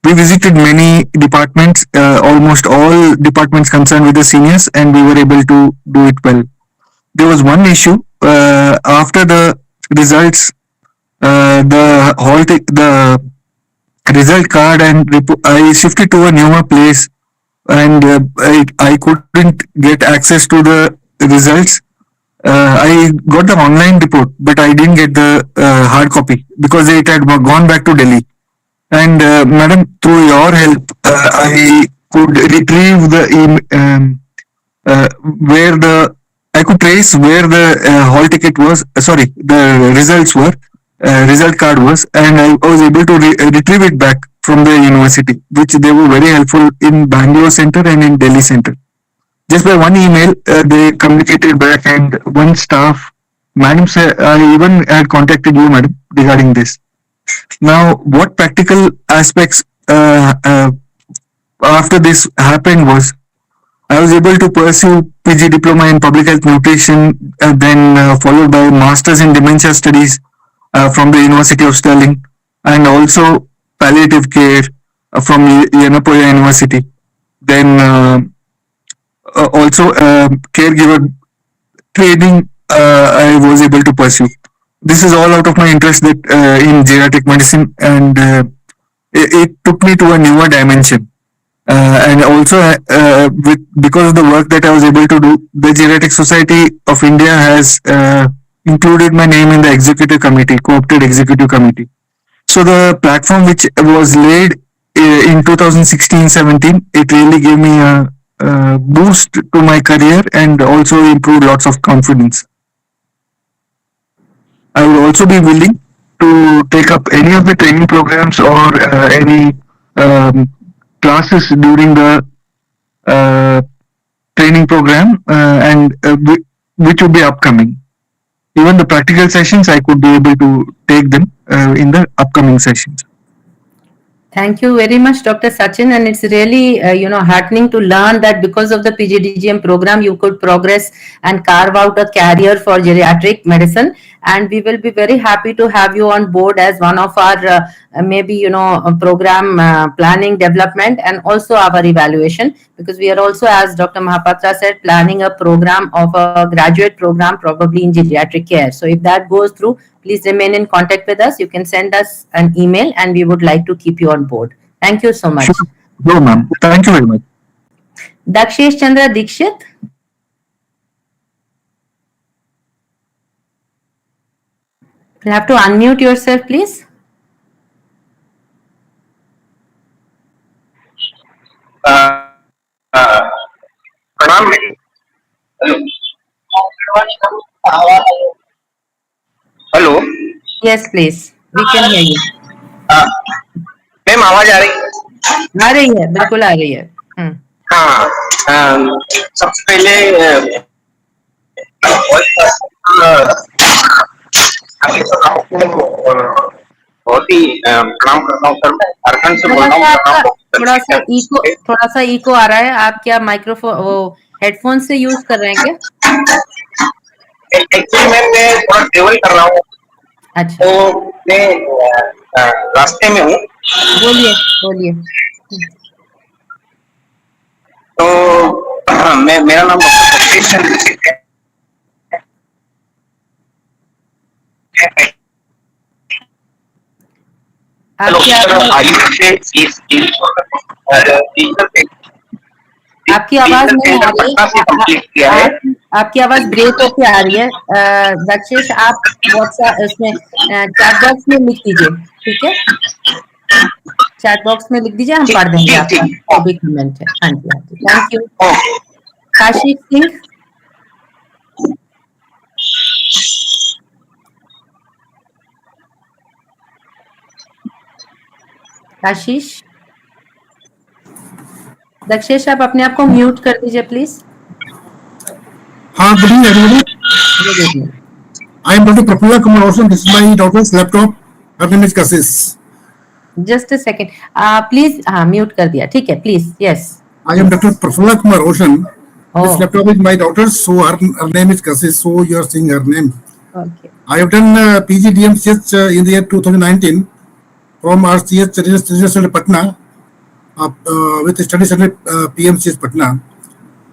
We visited many departments, almost all departments concerned with the seniors, and we were able to do it well. There was one issue after the results, the result card and I shifted to a newer place, and I couldn't get access to the results. I got the online report, but I didn't get the hard copy because it had gone back to Delhi. And madam, through your help, I could retrieve the where the I could trace where the hall ticket was. Sorry, the results were result card was, and I was able to retrieve it back from the university, which they were very helpful in Bangalore center and in Delhi center. Just by one email, they communicated back, and one staff, madam, said, I even had contacted you, madam, regarding this. Now, what practical aspects after this happened was I was able to pursue PG diploma in public health nutrition, then followed by masters in dementia studies from the University of Stirling, and also palliative care from Yenapoya University. Then also caregiver training I was able to pursue. This is all out of my interest that in geriatric medicine, and it took me to a newer dimension. And also, because of the work that I was able to do, the Geriatric Society of India has included my name in the executive committee, co-opted executive committee. So the platform which was laid in 2016-17, it really gave me a boost to my career and also improved lots of confidence. I would also be willing to take up any of the training programs or any classes during the uh, training program, and which would be upcoming. Even the practical sessions, I could be able to take them in the upcoming sessions. Thank you very much, Dr. Sachin. And it's really, heartening to learn that because of the PGDGM program, you could progress and carve out a career for geriatric medicine. And we will be very happy to have you on board as one of our program planning development and also our evaluation, because we are also, as Dr. Mahapatra said, planning a program of a graduate program probably in geriatric care. So if that goes through, please remain in contact with us. You can send us an email and we would like to keep you on board. Thank you so much. Sure, no, ma'am. Thank you very much. Dakshish Chandra Dikshit. You have to unmute yourself, please. प्रणाम ma'am. Hello. Yes, please. We can hear you. Ma'am आवाज आ रही है? आ रही है, बिल्कुल आ रही है। हाँ, सबसे पहले बहुत ही प्रणाम करता हूँ सर। मैं झारखंड से बोल रहा हूँ। थोड़ा सा इको आ रहा है। आप क्या माइक्रोफोन वो हेडफोन से यूज कर रहे हैं क्या? एक्चुअली मैं थोड़ा ट्रेवल कर रहा हूँ। अच्छा, तो मैं रास्ते में हूँ। बोलिए। तो मेरा नाम डॉक्टर सतीश चंद्र है। आपकी आवाज आपकी आवाज नहीं आ रही है। आपकी आवाज ब्रेक होके आ रही है। दक्षेश, आप व्हाट्सएप उसमें चैट बॉक्स में लिख दीजिए, ठीक है? चैट बॉक्स में लिख दीजिए, हम पढ़ देंगे आपका जो भी कमेंट है। हाँ जी, हाँ जी, थैंक यू। काशी सिंह, आशीष, दक्षेश, आप अपने आप को म्यूट कर दीजिए प्लीज। हाँ, good evening, everybody. Good evening. I am Dr. Prafulla Kumar Ocean. This is my daughter's laptop. Her name is Kassis. Just a second, please. हाँ, म्यूट कर दिया, ठीक है, please. Yes, I am Dr. Prafulla Kumar Ocean. This oh, laptop is my daughter's, so her name is Kassis. So you are seeing her name. Okay, I have done PG DMCH in the year 2019 from RCH Registered Patna with study center PMCH Patna.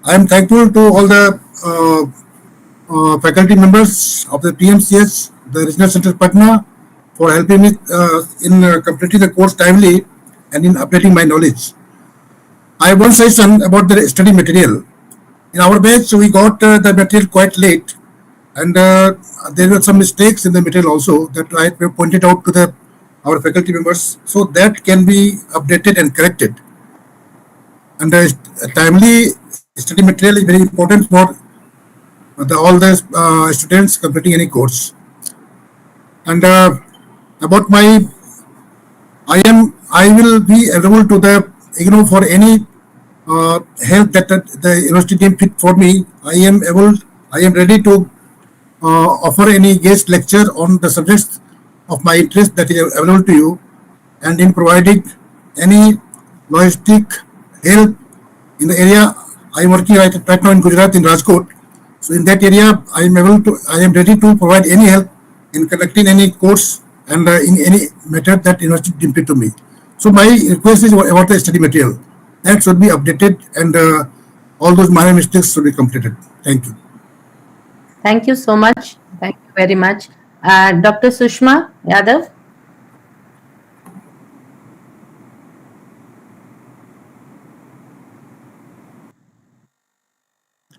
I am thankful to all the faculty members of the PMCH, the Regional Center Patna, for helping me in completing the course timely and in updating my knowledge. I have one suggestion about the study material. In our batch, we got the material quite late, and there were some mistakes in the material also that I have pointed out to the our faculty members, so that can be updated and corrected. And timely study material is very important for all the students completing any course. And about my, I will be available to the IGNOU for any help that the university deem fit for me. I am ready to offer any guest lecture on the subjects of my interest that is available to you, and in providing any logistic help in the area I am working right now in Gujarat in Rajkot. So in that area, I am ready to provide any help in conducting any course and in any matter that university deem fit to me. So my request is about the study material that should be updated, and all those minor mistakes should be completed. Thank you. Thank you so much, thank you very much. Doctor Sushma Yadav,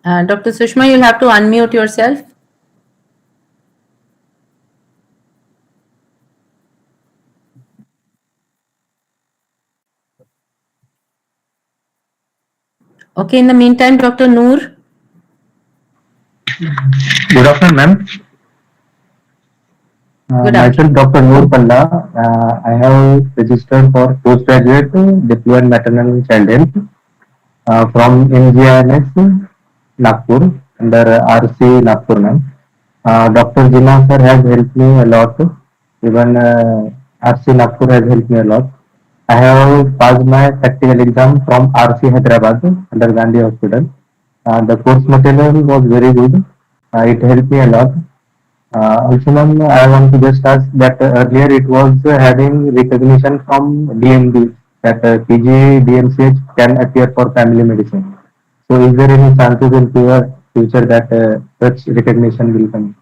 Dr. Sushma, you'll have to unmute yourself. Okay, in the meantime, Dr. Noor. Good afternoon, ma'am. Good Myself, Dr. Noor Palla. I have registered for postgraduate diploma in maternal child health from NGINS Nagpur under RC Nagpur, ma'am. Dr. Jina sir has helped me a lot. Even RC Nagpur has helped me a lot. I have passed my practical exam from RC Hyderabad under Gandhi Hospital. The course material was very good. It helped me a lot. Also, ma'am, I want to just ask that earlier it was having recognition from DMB that PG DMCH can appear for family medicine. So, is there any chances in future that such recognition will come?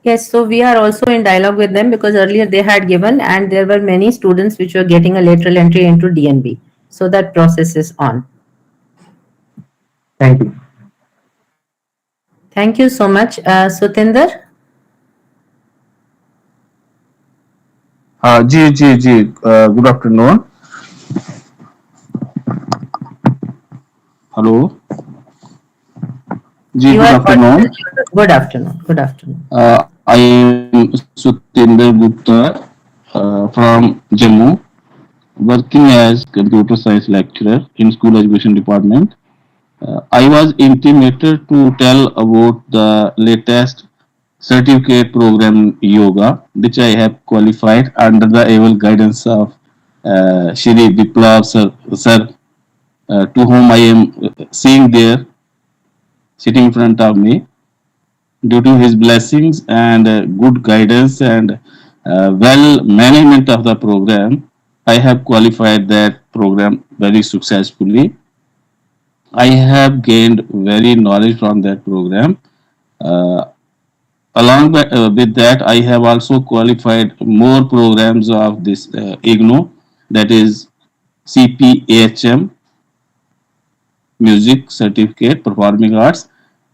Yes, so we are also in dialogue with them because earlier they had given and there were many students which were getting a lateral entry into DNB. So that process is on. Thank you. Thank you so much. Sutinder? Good afternoon. Hello. You Good are afternoon. Good afternoon. Good afternoon. I am Sutinder Gupta from Jammu, working as computer science lecturer in school education department. I was intimated to tell about the latest certificate program yoga, which I have qualified under the able guidance of Shri Biplav sir, to whom I am seeing there sitting in front of me. Due to his blessings and good guidance and well management of the program, I have qualified that program very successfully. I have gained very knowledge from that program. Uh, with that, I have also qualified more programs of this IGNOU, that is CPAHM, Music Certificate, Performing Arts,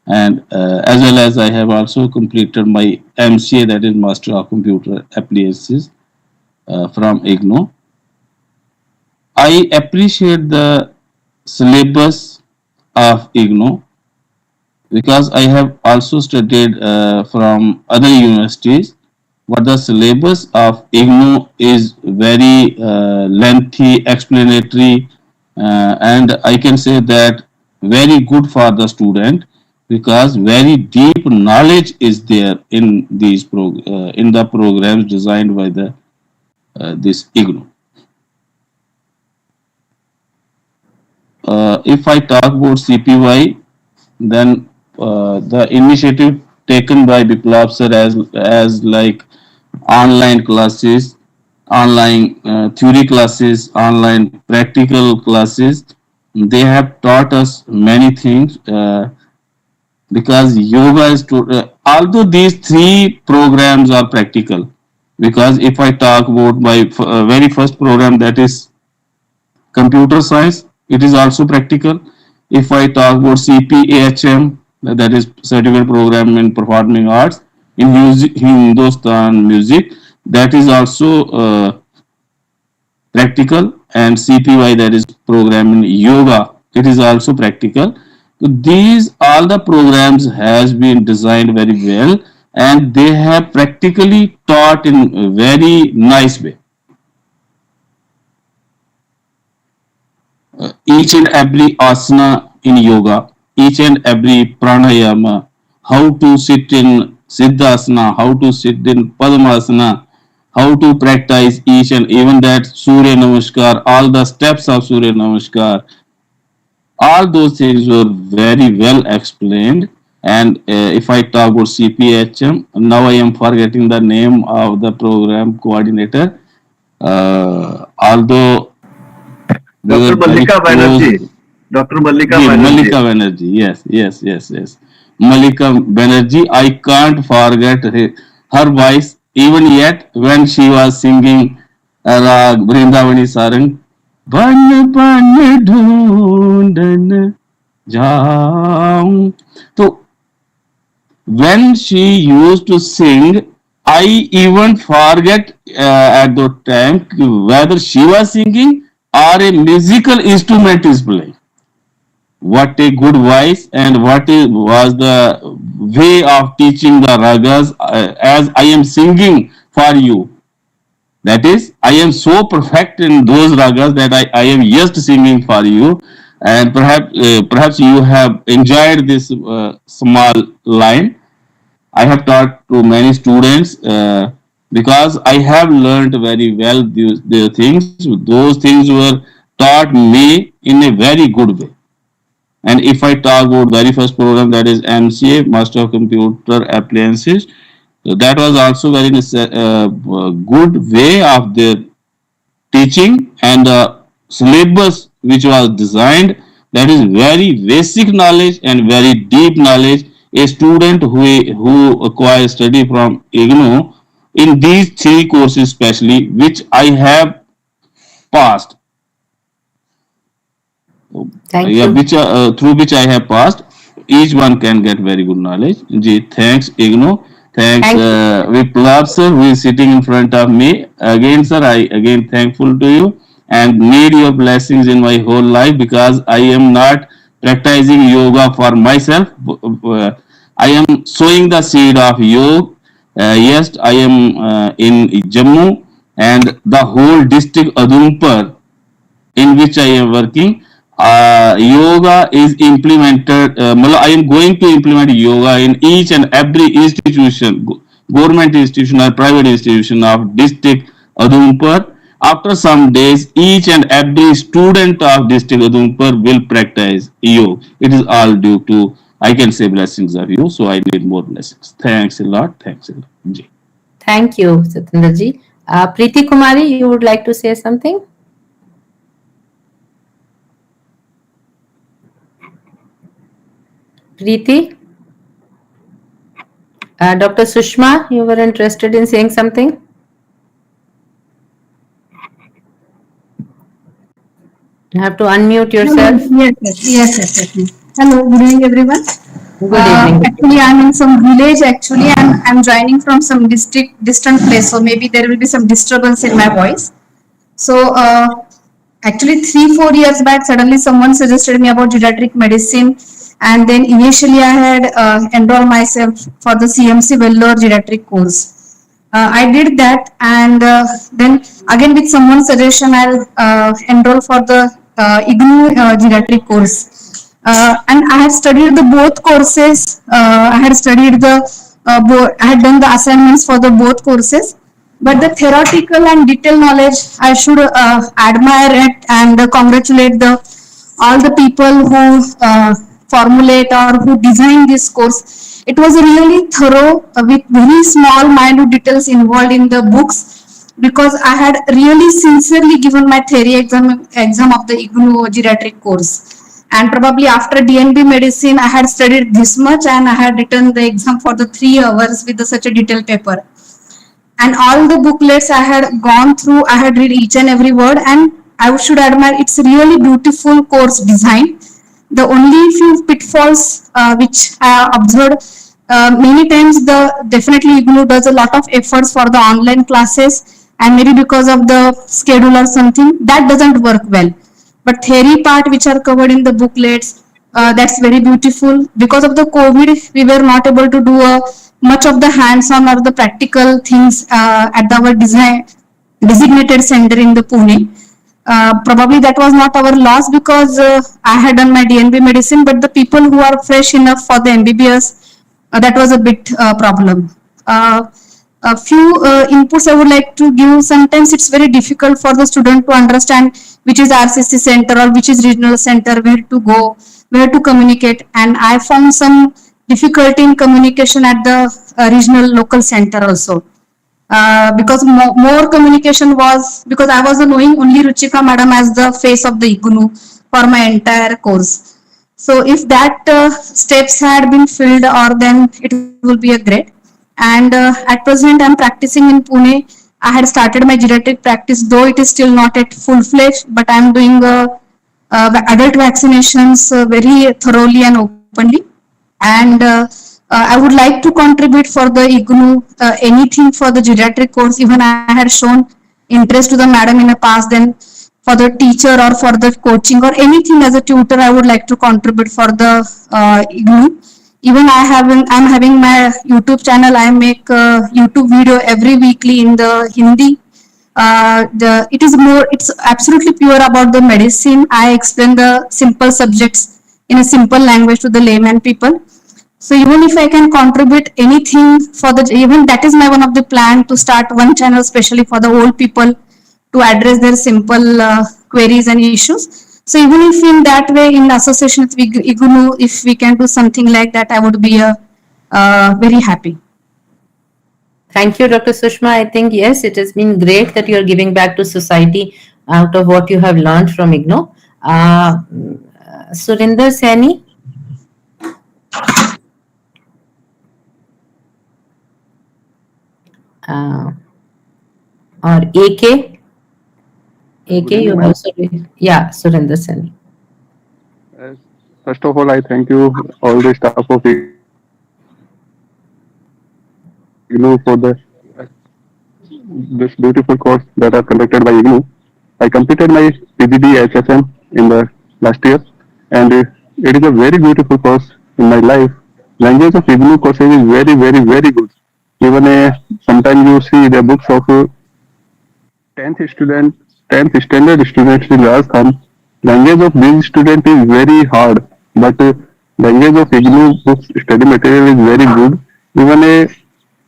and as well as I have also completed my MCA, that is Master of Computer Appliances, from IGNOU. I appreciate the syllabus of IGNOU because I have also studied from other universities, but the syllabus of IGNOU is very lengthy, explanatory, and I can say that very good for the student because very deep knowledge is there in in the programs designed by the this IGNOU. If I talk about CPY, then the initiative taken by Biplab sir as like online classes, online theory classes, online practical classes, they have taught us many things because yoga is although these three programs are practical, because if I talk about my very first program, that is computer science, it is also practical. If I talk about CPAHM, that is certificate program in performing arts in music, Hindustan music, that is also practical, and CPY, that is program in yoga, it is also practical. So these all the programs has been designed very well, and they have practically taught in a very nice way. Each and every asana in yoga, each and every pranayama, how to sit in siddhasana, how to sit in padmasana, how to practice each and even that surya namaskar, all the steps of surya namaskar, all those things were very well explained. And if I talk about CPHM, now I am forgetting the name of the program coordinator, although we Dr. were very Mallika close. Banerjee. Dr. Mallika Ji, Banerjee. Malika Banerjee. Yes, yes, yes, yes. Malika Banerjee. I can't forget her voice even yet when she was singing Rag Vrindavani Sarang. Ban ban dhoondan jaun. So when she used to sing, I even forget at that time whether she was singing or a musical instrument is playing. What a good voice, and was the way of teaching the ragas, as I am singing for you. That is, I am so perfect in those ragas that I am just singing for you. And perhaps you have enjoyed this small line. I have taught to many students because I have learned very well the things. Those things were taught me in a very good way. And if I talk about very first program, that is MCA, Master of Computer Appliances, so that was also very good way of their teaching, and the syllabus which was designed, that is very basic knowledge and very deep knowledge. A student who acquires study from IGNOU in these three courses especially, which I have passed, Thank yeah, you. which through which I have passed, each one can get very good knowledge. Ji, thanks IGNOU. Thanks Thank you. Viplav sir, who is sitting in front of me. Again, sir, I again thankful to you and need your blessings in my whole life because I am not practicing yoga for myself. I am sowing the seed of yoga. Yes, I am in Jammu and the whole district Adumpur in which I am working, yoga is implemented. I am going to implement yoga in each and every institution, government institution or private institution of district Adumpur. After some days, each and every student of district Adumpur will practice yoga. It is all due to, I can say, blessings of you. So I need more blessings. Thanks a lot. Thanks a lot. Ji. Thank you, Satinder ji. Preeti Kumari, you would like to say something? Preeti? Dr. Sushma, you were interested in saying something? You have to unmute Hello. yourself. Yes. Hello, good evening, everyone. Good evening. Actually, I'm in some village. Actually, I'm joining from some distant place, so maybe there will be some disturbance in my voice. So, actually, 3 4 years back, suddenly someone suggested me about geriatric medicine, and then initially I had enrolled myself for the CMC Vellore geriatric course. I did that, and then again with someone's suggestion, I'll enroll for the IGNOU geriatric course. And I had studied the both courses. I had studied the I had done the assignments for the both courses. But the theoretical and detailed knowledge, I should admire it and congratulate the all the people who formulate or who design this course. It was really thorough with very small minute details involved in the books, because I had really sincerely given my theory exam of the IGNOU geriatric course. And probably after DNB medicine, I had studied this much and I had written the exam for the 3 hours with such a detailed paper. And all the booklets I had gone through, I had read each and every word, and I should admire it's really beautiful course design. The only few pitfalls which I observed, many times the definitely IGNOU does a lot of efforts for the online classes, and maybe because of the schedule or something that doesn't work well. But theory part which are covered in the booklets, that's very beautiful. Because of the COVID, we were not able to do much of the hands-on or the practical things at our designated center in the Pune. Probably that was not our loss, because I had done my DNB medicine, but the people who are fresh enough for the MBBS, that was a bit problem. A few inputs I would like to give. Sometimes it's very difficult for the student to understand which is RCC center or which is regional center, where to go, where to communicate. And I found some difficulty in communication at the regional local center also. Because more communication was, because I was knowing only Ruchika madam as the face of the IGNOU for my entire course. So if that steps had been filled, or then it will be a great. And at present I'm practicing in Pune. I had started my geriatric practice, though it is still not at full fledged, but I'm doing adult vaccinations very thoroughly and openly. And I would like to contribute for the IGNOU anything for the geriatric course. Even I had shown interest to the madam in the past, then for the teacher or for the coaching or anything as a tutor, I would like to contribute for the IGNOU. Even I'm having my YouTube channel. I make YouTube video every weekly in the Hindi. It is more, it's absolutely pure about the medicine. I explain the simple subjects in a simple language to the layman people. So even if I can contribute anything for the, even that is my one of the plan to start one channel especially for the old people to address their simple queries and issues. So even if in that way, in association with IGNOU, if we can do something like that, I would be very happy. Thank you, Dr. Sushma. I think, yes, it has been great that you're giving back to society out of what you have learned from IGNOU. Surinder Saini? Uh, or AK? AK, Good evening, you ma'am. also, yeah, Surinder Saini. Uh, First of all, I thank you all the staff of IGNOU for this beautiful course that are conducted by IGNOU. I completed my PGD HSM in the last year, and it is a very beautiful course in my life. Language of IGNOU courses is very, very, very good. Even sometimes you see the books of 10th student, 10th standard students in Rajasthan. Language of this student is very hard, but language of IGNOU books study material is very good. Even a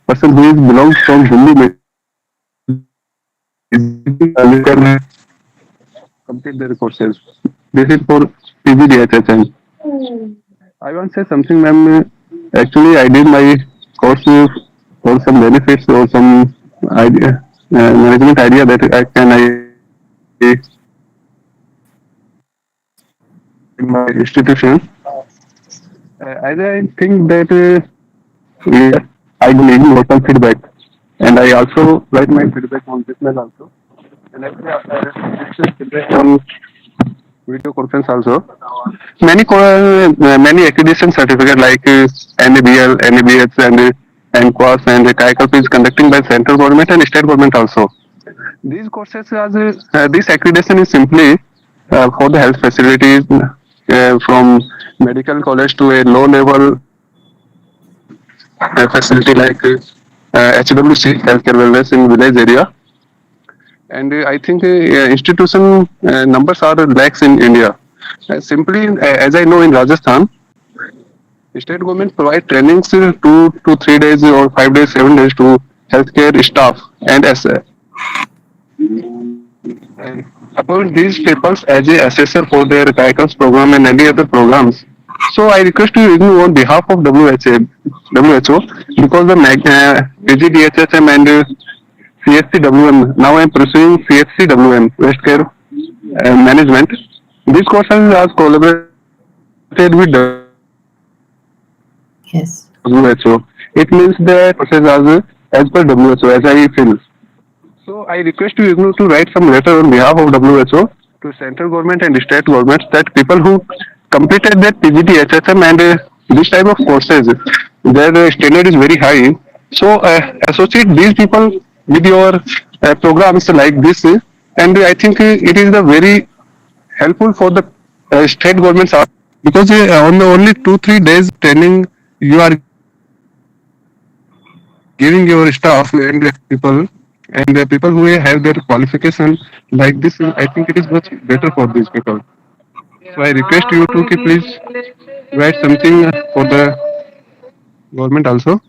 person who is belongs from Hindi medium can easily complete their courses. This is for PGDHSN. I want to say something, ma'am. Actually, I did my course for some benefits or some idea, management idea that I in my institution. As I think that I IGNOU some feedback, and I also write my feedback on this mail also. And actually, I feedback on video conference also. Many accreditation certificate like NABL, NABH, and QuAS and KICAP is conducting by central government and state government also. These courses, this accreditation is simply for the health facilities from medical college to a low level facility like HWC, healthcare wellness in village area. And I think institution numbers are lacks in India. Simply, as I know in Rajasthan, state government provide trainings 2 to 3 days or 5 days, 7 days to healthcare staff and appoint these people as a assessor for their guidance program and any other programs. So I request you on behalf of WHO because the PGDHSM and CSCWM, now I am pursuing CSCWM, West Care Management. These courses are collaborated with Yes. WHO. It means that process as per WHO, as I feel. So I request you to write some letter on behalf of WHO to central government and state governments that people who completed that PGT, HSM and this type of courses, their standard is very high. So associate these people with your programs like this, and I think it is the very helpful for the state governments because on the only 2 3 days training you are giving your staff and the people who have their qualification like this. I think it is much better for these people. So I request you to please write something for the government also.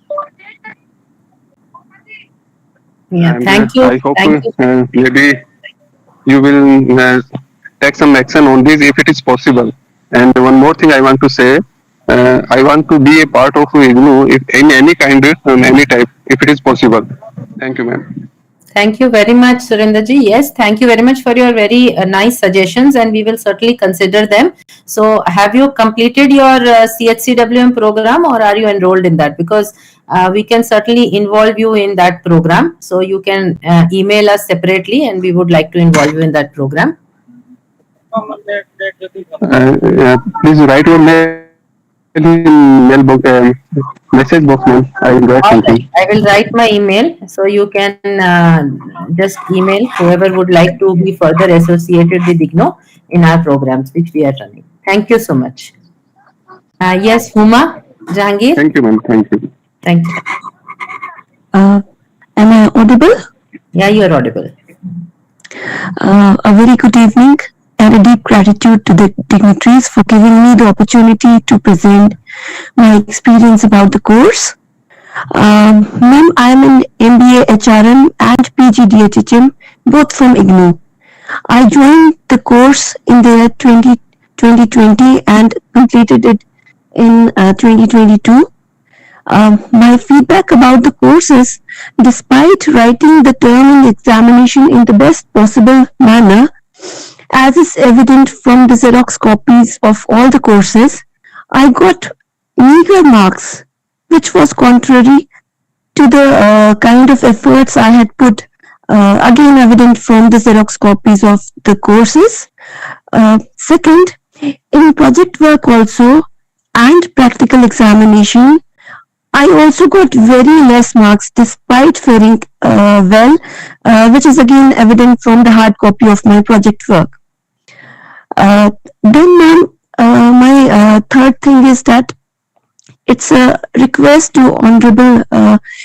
Yeah, And thank you. I hope Thank you. maybe you will take some action on this if it is possible. And one more thing I want to say, I want to be a part of IGNOU if in any kind, any type, if it is possible. Thank you, ma'am. Thank you very much, Surendraji. Yes, thank you very much for your very nice suggestions, and we will certainly consider them. So, have you completed your CHCWM program, or are you enrolled in that? Because we can certainly involve you in that program. So, you can email us separately, and we would like to involve you in that program. Please write your mail in mailbox, message box, ma'am. I will write something. Right. I will write my email, so you can just email whoever would like to be further associated with IGNOU in our programs which we are running. Thank you so much. Yes, Huma Jahangir. Thank you, ma'am. Thank you. Thank you. Am I audible? Yeah, you are audible. A very good evening and a deep gratitude to the dignitaries for giving me the opportunity to present my experience about the course. Ma'am, I am in MBA HRM and PG DHHM, both from IGNOU. I joined the course in the year 2020 and completed it in 2022. My feedback about the course is, despite writing the term in examination in the best possible manner, as is evident from the Xerox copies of all the courses, I got meager marks, which was contrary to the kind of efforts I had put, again evident from the Xerox copies of the courses. Second, in project work also and practical examination, I also got very less marks despite faring well, which is again evident from the hard copy of my project work. Then, ma'am, my third thing is that it's a request to Honorable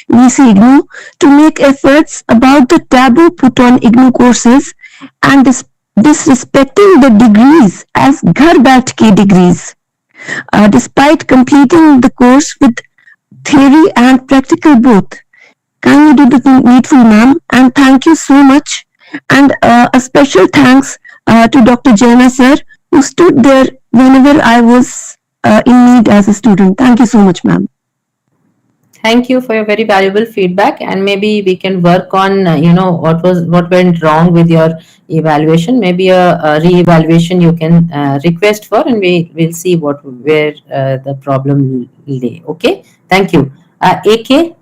VC IGNOU to make efforts about the taboo put on IGNOU courses and disrespecting the degrees as ghar baith ke degrees. Despite completing the course with theory and practical both. Can you do the needful, ma'am? And thank you so much. And a special thanks to Dr. Jaina sir, who stood there whenever I was in need as a student. Thank you so much, ma'am. Thank you for your very valuable feedback, and maybe we can work on what went wrong with your evaluation. Maybe a re-evaluation you can request for, and we will see where the problem lay. Okay, thank you. AK.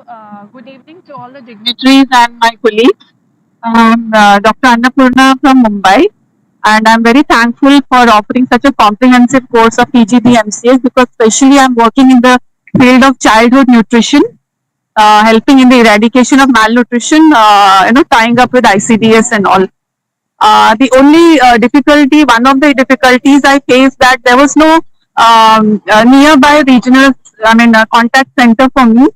Good evening to all the dignitaries and my colleagues. I'm Dr. Annapurna from Mumbai, and I'm very thankful for offering such a comprehensive course of PGD MCS because, especially, I'm working in the field of childhood nutrition, helping in the eradication of malnutrition, tying up with ICDS and all. The only difficulty, one of the difficulties I faced that there was no nearby regional, contact center for me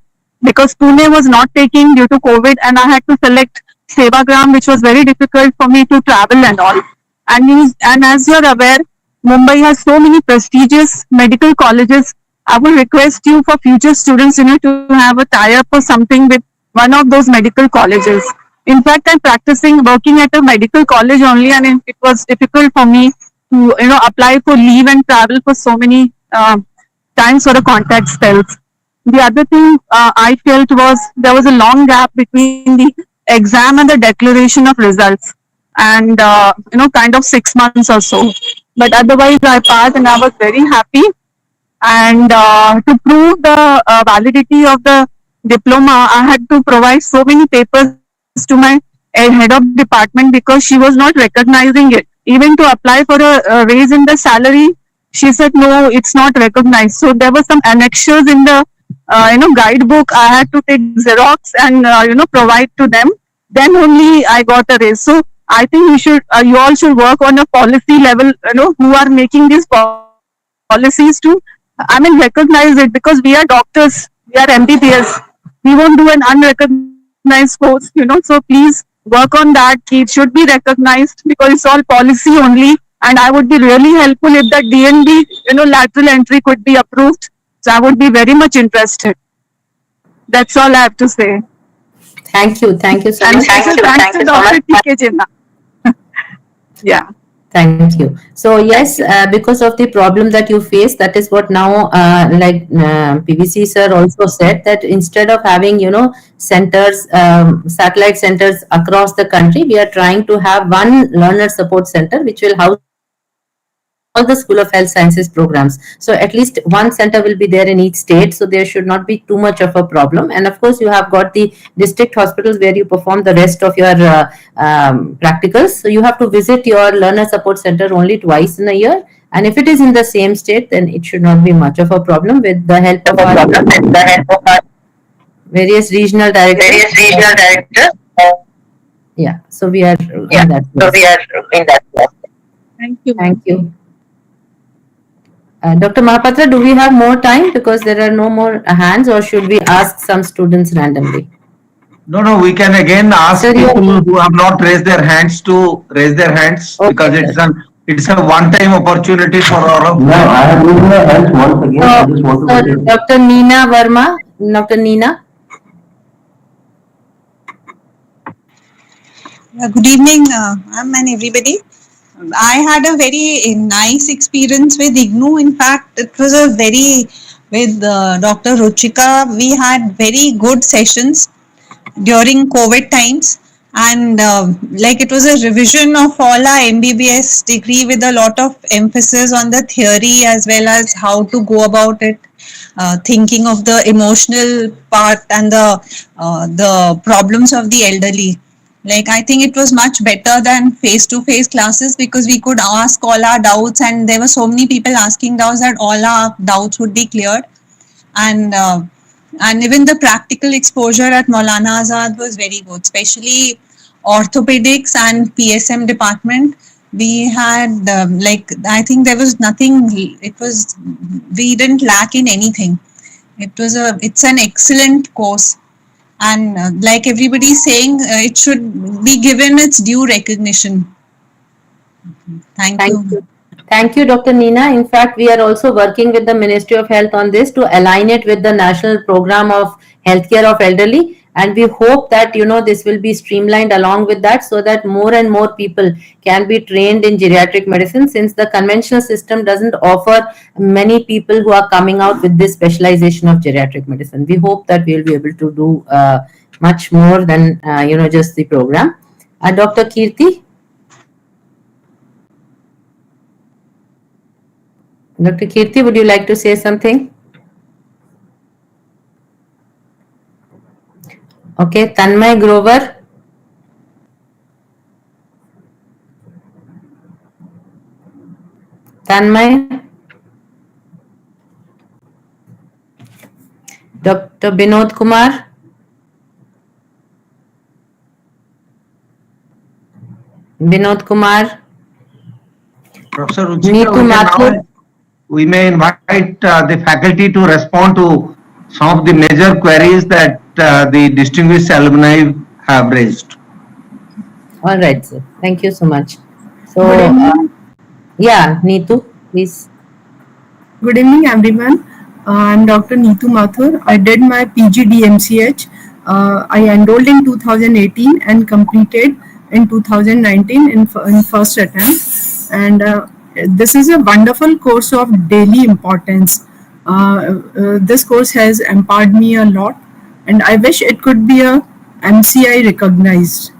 because Pune was not taking due to COVID, and I had to select Sevagram, which was very difficult for me to travel and all. And as you're aware, Mumbai has so many prestigious medical colleges. I would request you for future students, to have a tie-up or something with one of those medical colleges. In fact, I'm practicing working at a medical college only, and it was difficult for me to, apply for leave and travel for so many times for the contact spells. The other thing I felt was there was a long gap between the exam and the declaration of results, and kind of 6 months or so. But otherwise, I passed, and I was very happy. And to prove the validity of the diploma, I had to provide so many papers to my head of department because she was not recognizing it. Even to apply for a raise in the salary, she said no, it's not recognized. So there were some annexures in the guidebook. I had to take Xerox and provide to them. Then only I got a raise. So I think you all should work on a policy level. Who are making these policies to recognize it because we are doctors, we are MBBS. We won't do an unrecognized course, so please work on that. It should be recognized because it's all policy only. And I would be really helpful if the DNB, lateral entry could be approved. So I would be very much interested. That's all I have to say. Thank you. Thank you so And much. special thanks to Dr. TK Jinnah. Yeah. Thank you. So yes, because of the problem that you face, that is what now, PVC sir also said that instead of having centers, satellite centers across the country, we are trying to have one learner support center which will house all the School of Health Sciences programs. So at least one center will be there in each state. So there should not be too much of a problem. And of course, you have got the district hospitals where you perform the rest of your practicals. So you have to visit your learner support center only twice in a year. And if it is in the same state, then it should not be much of a problem with the help of our various regional directors. Yeah. So we are in that place. Thank you. Thank you. Dr. Mahapatra, do we have more time because there are no more hands, or should we ask some students randomly? No, we can again ask Sir, people who have not raised their hands to raise their hands because it's a one-time opportunity for all of them. I have raised my hands once again. I just want to. Dr. Neena Verma, Dr. Neena. Good evening, ma'am and everybody. I had a very nice experience with IGNOU. In fact, it was a with Dr. Ruchika, we had very good sessions during COVID times. And it was a revision of all our MBBS degree with a lot of emphasis on the theory as well as how to go about it. Thinking of the emotional part and the problems of the elderly. I think it was much better than face-to-face classes because we could ask all our doubts, and there were so many people asking doubts that all our doubts would be cleared. And even the practical exposure at Maulana Azad was very good, especially orthopedics and PSM department. We had I think there was nothing. We didn't lack in anything. It's an excellent course. And like everybody is saying, it should be given its due recognition. Thank you. Thank you, Dr. Neena. In fact, we are also working with the Ministry of Health on this to align it with the National Program of Healthcare of Elderly. And we hope that, this will be streamlined along with that so that more and more people can be trained in geriatric medicine, since the conventional system doesn't offer many people who are coming out with this specialization of geriatric medicine. We hope that we will be able to do much more than, just the program. Dr. Kirti? Dr. Kirti, would you like to say something? Okay, Tanmay Grover. Tanmay. Dr. Binod Kumar. Binod Kumar. Professor Ruchika, Neetu Mathur. we may invite the faculty to respond to some of the major queries that the distinguished alumni have raised. All right, sir. Thank you so much. So, Good evening. yeah, Neetu, please. Good evening, everyone. I'm Dr. Neetu Mathur. I did my PG DMCH. I enrolled in 2018 and completed in 2019 in first attempt. And this is a wonderful course of daily importance. This course has empowered me a lot, and I wish it could be a MCI recognized.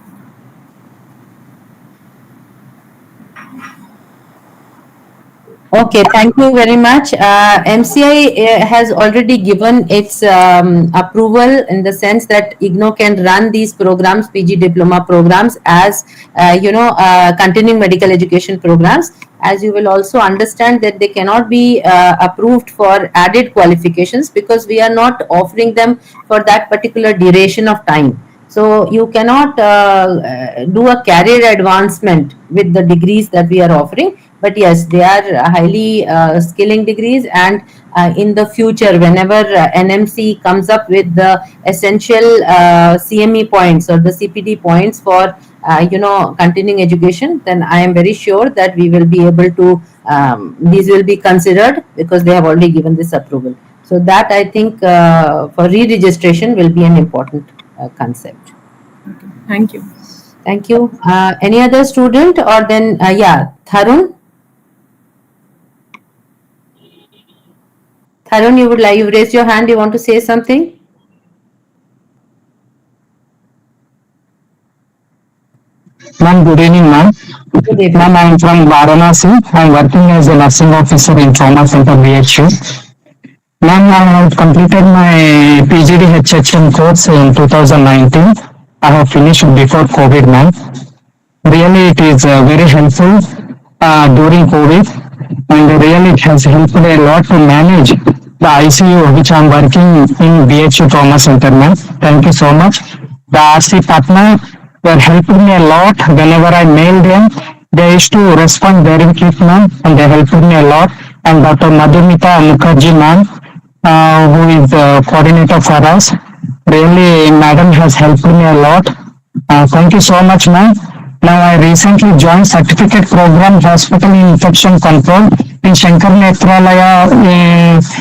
Okay, thank you very much. MCI has already given its approval in the sense that IGNOU can run these programs, PG diploma programs, as continuing medical education programs. As you will also understand that they cannot be approved for added qualifications because we are not offering them for that particular duration of time. So you cannot do a career advancement with the degrees that we are offering. But yes, they are highly skilling degrees, and in the future, whenever NMC comes up with the essential CME points or the CPD points for continuing education, then I am very sure that we will be able to these will be considered because they have already given this approval. So that I think for re-registration will be an important concept. Thank you. Thank you. Any other student, or then yeah, Tharun? Tharun, you've raised your hand. You want to say something? Ma'am, good evening, ma'am. Good evening. Ma'am, I am from Varanasi. I am working as a nursing officer in Trauma Center BHU. Ma'am, I have completed my PGD HHM course in 2019. I have finished before COVID, ma'am. Really, it is very helpful during COVID, and really it has helped a lot to manage the ICU which I am working in BHU Trauma Center, ma'am. Thank you so much. The RC Patna were helping me a lot whenever I mailed them. They used to respond very quick, ma'am, and they helped me a lot. And Dr. Madhumita Mukherjee, ma'am, who is the coordinator for us, really, madam has helped me a lot. Thank you so much, ma'am. Now, I recently joined certificate program hospital infection control in Shankar Netralaya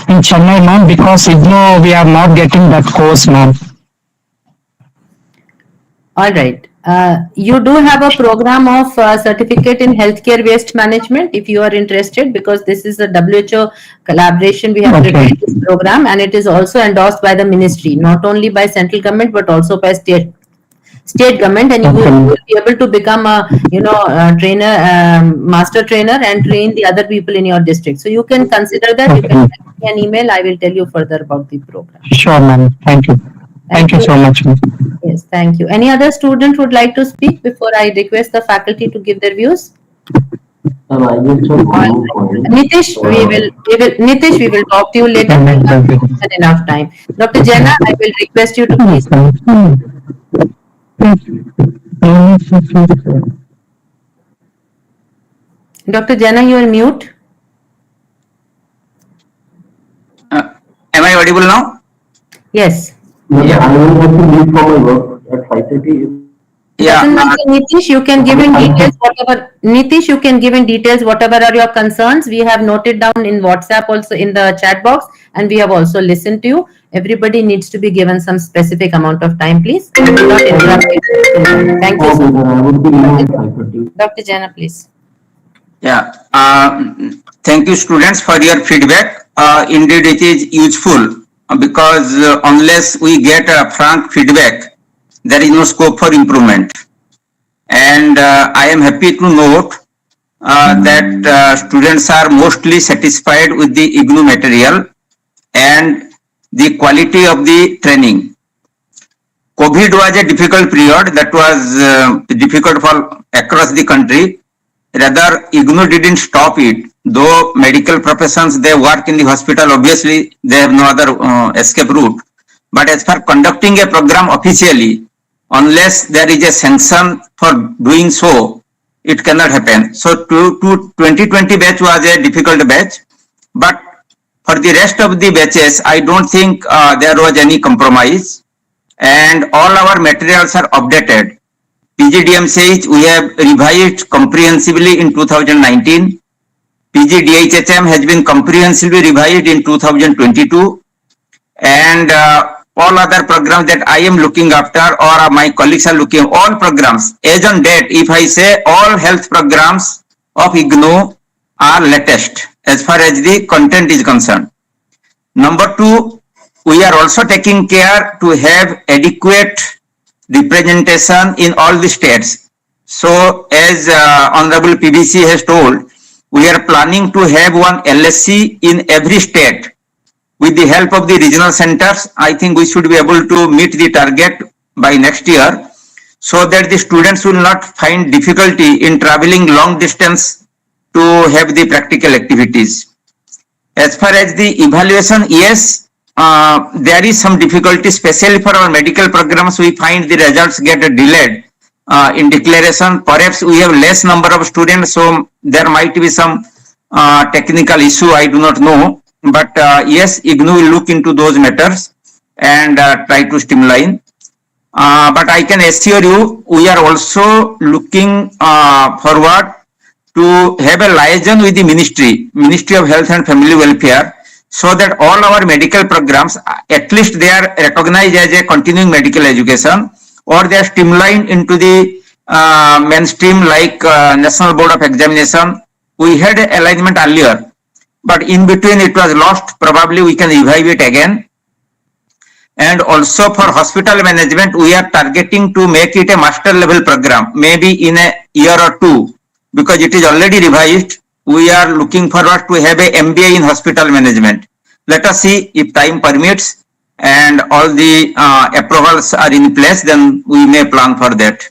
in Chennai, ma'am, because IGNOU, we are not getting that course, ma'am. All right. You do have a program of certificate in healthcare waste management if you are interested, because this is a WHO collaboration. We have prepared this program, and it is also endorsed by the ministry, not only by central government but also by state government, and you will be able to become a trainer, master trainer, and train the other people in your district. So you can consider that. You can send me an email. I will tell you further about the program. Sure, ma'am. Thank you. Thank you so much, ma'am. Yes, thank you. Any other student would like to speak before I request the faculty to give their views? Nitish, Nitish, we will talk to you later. Enough time. Dr. Jana, I will request you to please. Dr. Jana, you are mute. Am I audible now? Yes. Yeah. I will have to leave for my work at 5:30. Yeah. Nitish, you can give in details whatever. Nitish, you can give in details whatever are your concerns. We have noted down in WhatsApp, also in the chat box, and we have also listened to you. Everybody needs to be given some specific amount of time, please. Do not interrupt. Thank you. Dr. Jana, please. Yeah. Thank you, students, for your feedback. Indeed, it is useful because unless we get a frank feedback, there is no scope for improvement. And I am happy to note that students are mostly satisfied with the IGNOU material and the quality of the training. COVID was a difficult period that was difficult for across the country. Rather, IGNOU didn't stop it. Though medical professions, they work in the hospital, obviously they have no other escape route. But as for conducting a program officially, unless there is a sanction for doing so, it cannot happen. So 2020 batch was a difficult batch, but for the rest of the batches, I don't think there was any compromise, and all our materials are updated. PGDMCH we have revised comprehensively in 2019. PGDHHM has been comprehensively revised in 2022, and all other programs that I am looking after or my colleagues are looking, all programs as on date, if I say all health programs of IGNOU are latest as far as the content is concerned. Number two, we are also taking care to have adequate representation in all the states. So as Honorable PBC has told, we are planning to have one LSC in every state. With the help of the regional centers, I think we should be able to meet the target by next year, so that the students will not find difficulty in traveling long distance to have the practical activities. As far as the evaluation, yes, there is some difficulty, especially for our medical programs. We find the results get delayed in declaration. Perhaps we have less number of students, so there might be some technical issue, I do not know. But yes, IGNOU will look into those matters and try to streamline. But I can assure you, we are also looking forward to have a liaison with the Ministry of Health and Family Welfare, so that all our medical programs, at least they are recognized as a continuing medical education, or they are streamlined into the mainstream like National Board of Examination. We had an alignment earlier, but in between it was lost. Probably we can revive it again. And also for hospital management, we are targeting to make it a master level program, maybe in a year or two, because it is already revised. We are looking forward to have a MBA in hospital management. Let us see if time permits and all the approvals are in place, then we may plan for that.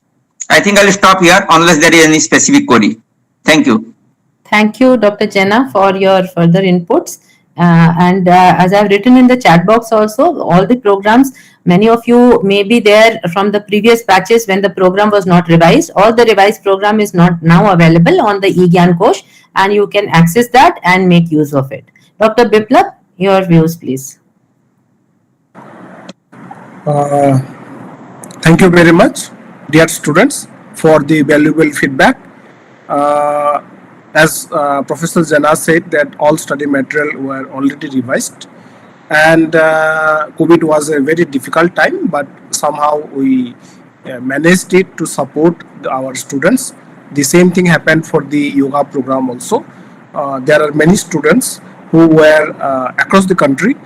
I think I'll stop here unless there is any specific query. Thank you. Thank you, Dr. Jenna, for your further inputs. And as I've written in the chat box also, all the programs, many of you may be there from the previous batches when the program was not revised. All the revised program is not now available on the eGyan course, and you can access that and make use of it. Dr. Biplab, your views, please. Thank you very much, dear students, for the valuable feedback. As Professor Jana said, that all study material were already revised, and COVID was a very difficult time, but somehow we managed it to support our students. The same thing happened for the yoga program also. There are many students who were across the country,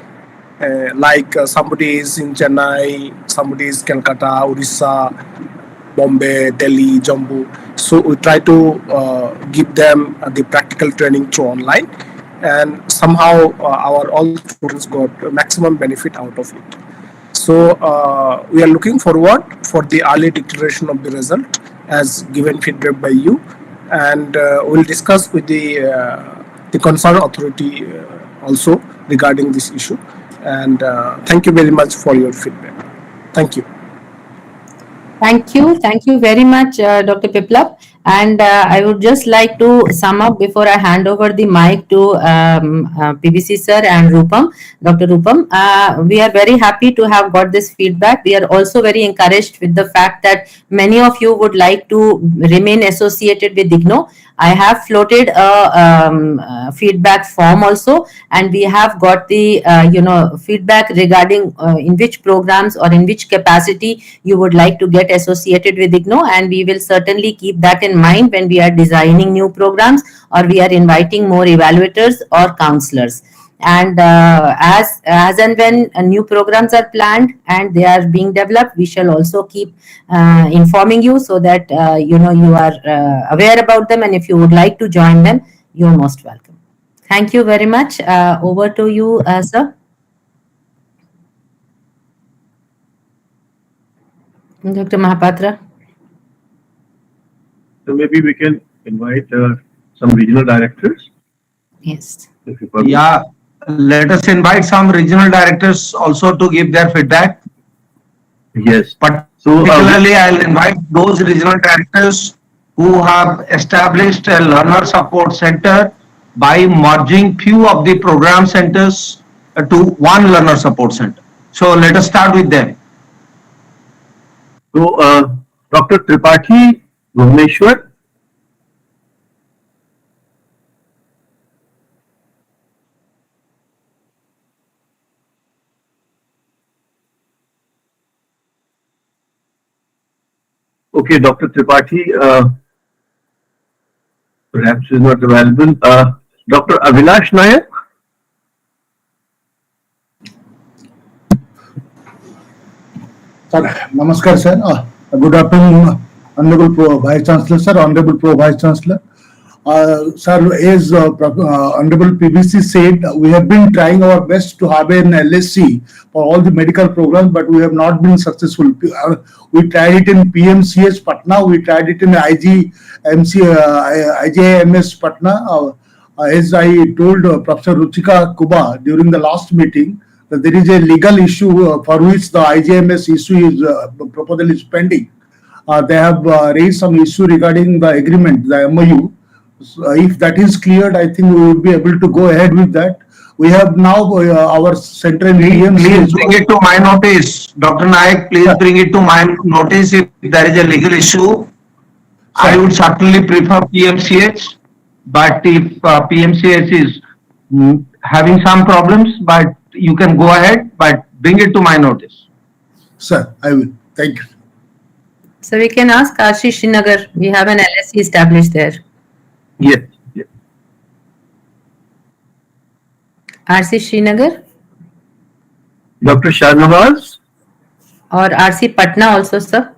like somebody is in Chennai, somebody is Calcutta, Orissa, Bombay, Delhi, Jammu. So we try to give them the practical training through online, and somehow our all students got maximum benefit out of it. So we are looking forward for the early declaration of the result as given feedback by you, and we'll discuss with the concerned authority also regarding this issue. And thank you very much for your feedback. Thank you. Thank you very much, Dr. Biplab. And I would just like to sum up before I hand over the mic to PBC sir and Rupam, Dr. Rupam. We are very happy to have got this feedback. We are also very encouraged with the fact that many of you would like to remain associated with IGNOU. I have floated a feedback form also, and we have got the feedback regarding in which programs or in which capacity you would like to get associated with IGNOU, and we will certainly keep that in mind when we are designing new programs or we are inviting more evaluators or counselors. And as and when new programs are planned and they are being developed, we shall also keep informing you, so that you are aware about them, and if you would like to join them, you're most welcome. Thank you very much. Over to you, sir. Dr. Mahapatra. So maybe we can invite some regional directors. Yes. If you permit. Yeah, let us invite some regional directors also to give their feedback. Yes. Particularly, I'll invite those regional directors who have established a learner support center by merging few of the program centers to one learner support center. So let us start with them. So, Dr. Tripathi Bhubaneswar. Okay, Dr. Tripathi perhaps is not available. Dr. Avilash Nayak. Sir, Namaskar, sir. Good afternoon, Honorable Vice Chancellor, sir, Honorable Vice Chancellor. Sir, as Honorable PVC said, we have been trying our best to have an LSC for all the medical programs, but we have not been successful. We tried it in PMCH Patna, we tried it in IJMS Patna. As I told Professor Ruchika Kuba during the last meeting, that there is a legal issue for which the IJMS issue is proposal is pending. They have raised some issue regarding the agreement, the MOU. So if that is cleared, I think we would be able to go ahead with that. We have now our center in Please bring it to my notice, Dr. Nayak. Please bring it to my notice if there is a legal issue. I would certainly prefer PMCH, but if PMCH is having some problems, but you can go ahead, but bring it to my notice. Sir, I will. Thank you. So we can ask Ashish Srinagar. We have an LSC established there. Yes. Yes. RC Srinagar. Dr. Shahnawaz. Or RC Patna also, sir.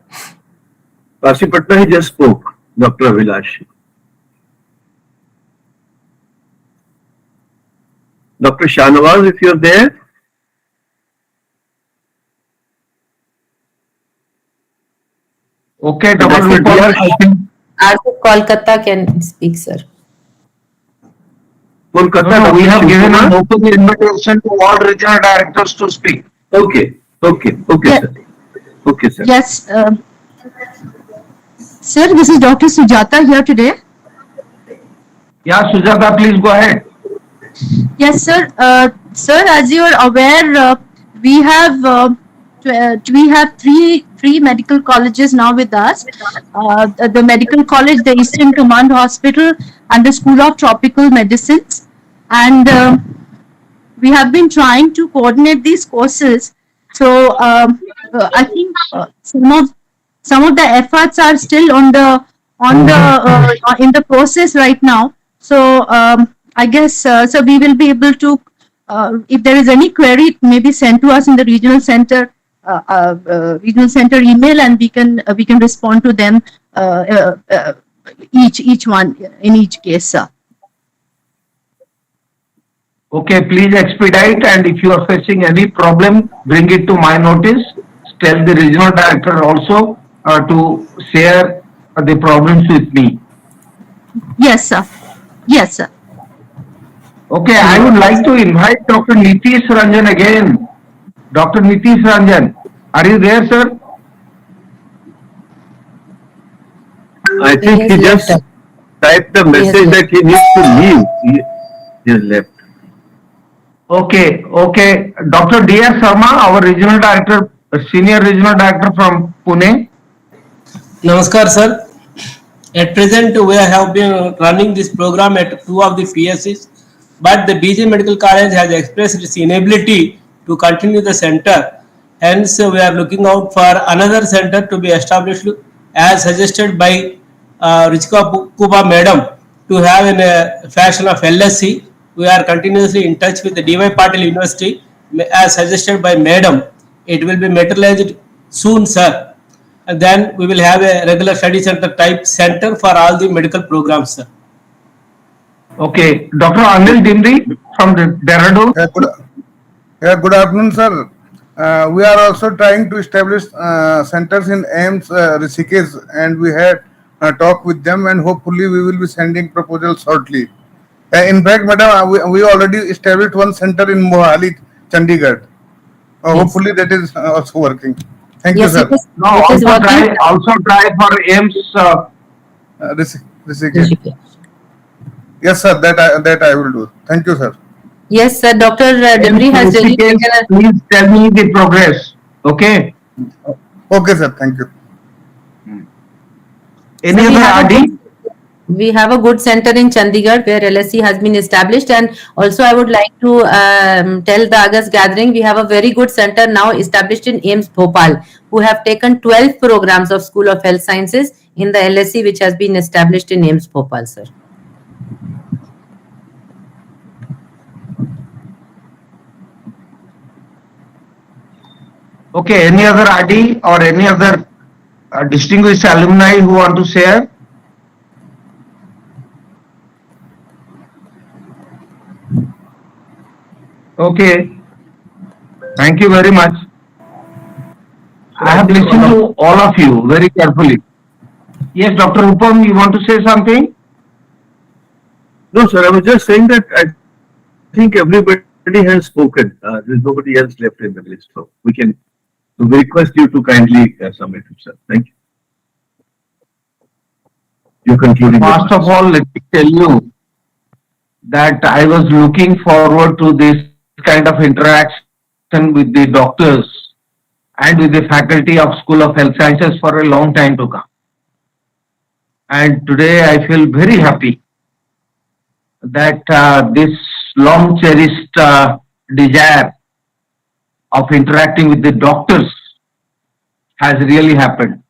RC Patna, he just spoke. Dr. Avilash. Dr. Shahnawaz, if you're there. Okay, Dr. RC Kolkata can speak, sir. Kolkata, we have given an open invitation to all regional directors to speak. Okay, Yeah. sir. Okay, sir. Yes. Sir, this is Dr. Sujata here today. Yeah, Sujata, please go ahead. Yes, sir. Sir, as you are aware, we have three medical colleges now with us. The Medical College, the Eastern Command Hospital, and the School of Tropical Medicines. And we have been trying to coordinate these courses. So I think some of the efforts are still in the process right now. So I guess so we will be able to, if there is any query, it may be sent to us in the regional center email, and we can respond to them each one in each case, sir. Okay, please expedite, and if you are facing any problem, bring it to my notice. Tell the regional director also to share the problems with me. Yes, sir. Yes, sir. Okay, I would like to invite Dr. Nitish Ranjan again. Dr. Nitish Ranjan, are you there, sir? I think he just typed the message that he needs to leave. He has left. Okay. Dr. D.S. Sharma, our regional director, senior regional director from Pune. Namaskar, sir. At present, we have been running this program at two of the PSCs, but the BJ Medical College has expressed its inability to continue the center. Hence, we are looking out for another center to be established as suggested by Ruchika Kuba Madam to have in a fashion of LSC. We are continuously in touch with the DY Patil University as suggested by Madam. It will be materialized soon, sir. And then we will have a regular study center type center for all the medical programs, sir. Okay, Dr. Anil Dimri from Dehradun. Good afternoon, sir. We are also trying to establish centers in AIMS Rishikesh, and we had a talk with them, and hopefully we will be sending proposals shortly. In fact, madam, we already established one center in Mohali, Chandigarh. Yes. Hopefully that is also working. Thank you, Yes, sir. No, it is working. also try for AIMS. Rishikesh. Yes, sir. That I will do. Thank you, sir. Yes, sir. Dr. AIMS Debris has really Rishikesh, taken a. please tell me the progress. Okay. Okay, sir. Thank you. Any So we other have a RD? good, we have a good center in Chandigarh where LSC has been established, and also I would like to tell the August gathering we have a very good center now established in AIMS Bhopal, who have taken 12 programs of School of Health Sciences in the LSC, which has been established in AIMS Bhopal, sir. Okay. Any other RD or any other distinguished alumni who want to share? Okay. Thank you very much. I have listened to all of you very carefully. Yes, Dr. Upam, you want to say something? No, sir, I was just saying that I think everybody has spoken. There's nobody else left in the list. So we request you to kindly submit it, sir. Thank you. You're concluding. First of all, let me tell you that I was looking forward to this kind of interaction with the doctors and with the faculty of School of Health Sciences for a long time to come. And today I feel very happy that this long cherished desire of interacting with the doctors has really happened.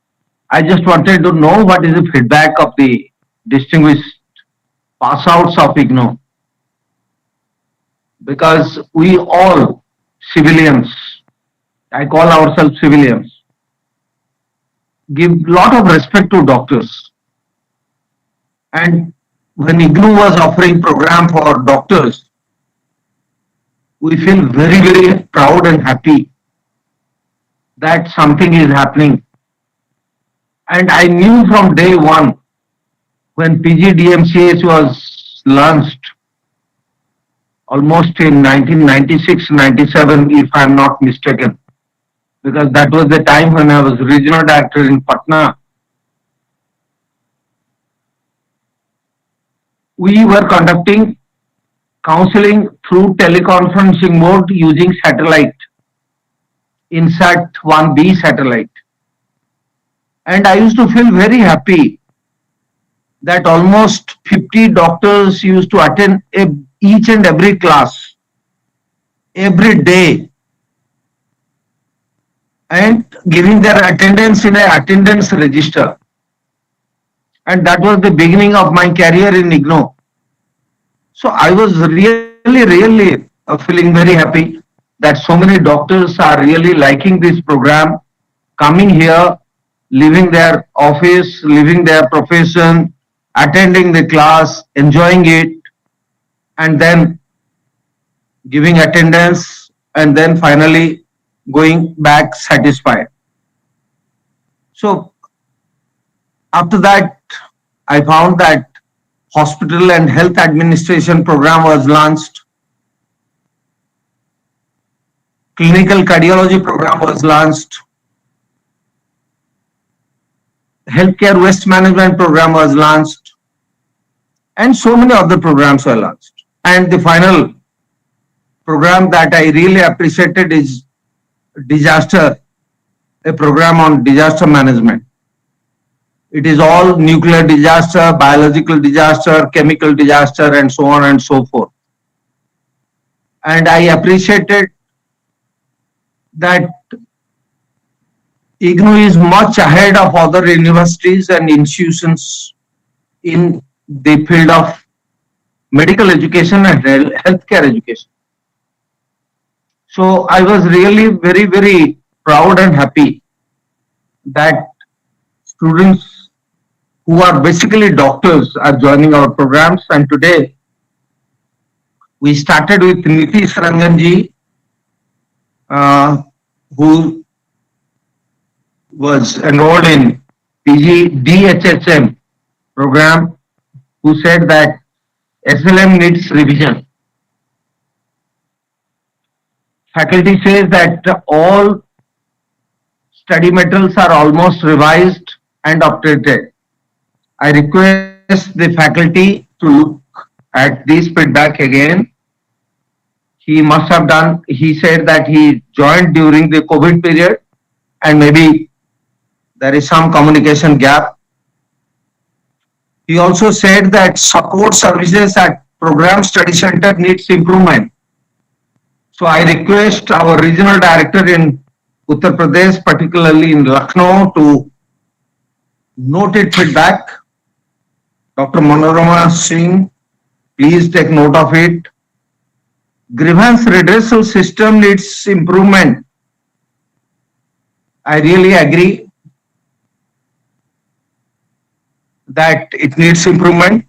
I just wanted to know what is the feedback of the distinguished pass outs of IGNOU, because we all civilians, I call ourselves civilians, give lot of respect to doctors. And when IGNOU was offering program for doctors, we feel very, very proud and happy that something is happening. And I knew from day one when PGDMCH was launched, almost in 1996-97, if I am not mistaken, because that was the time when I was regional director in Patna. We were conducting counseling through teleconferencing mode using satellite, INSAT 1B satellite. And I used to feel very happy that almost 50 doctors used to attend each and every class, every day, and giving their attendance in an attendance register. And that was the beginning of my career in IGNOU. So I was really feeling very happy that so many doctors are really liking this program, coming here, leaving their office, leaving their profession, attending the class, enjoying it, and then giving attendance, and then finally going back satisfied. So after that, I found that hospital and health administration program was launched. Clinical cardiology program was launched. Healthcare waste management program was launched. And so many other programs were launched. And the final program that I really appreciated is disaster, a program on disaster management. It is all nuclear disaster, biological disaster, chemical disaster, and so on and so forth. And I appreciated that IGNOU is much ahead of other universities and institutions in the field of medical education and healthcare education. So I was really very proud and happy that students who are basically doctors are joining our programs. And today we started with Nitish Ranganji, who was enrolled in PG DHSM program, who said that SLM needs revision. Faculty says that all study materials are almost revised and updated. I request the faculty to look at this feedback again. He must have done, he said that he joined during the COVID period and maybe there is some communication gap. He also said that support services at Program Study Center needs improvement. So I request our regional director in Uttar Pradesh, particularly in Lucknow, to note it feedback. Dr. Manorama Singh, please take note of it. Grievance redressal system needs improvement. I really agree that it needs improvement,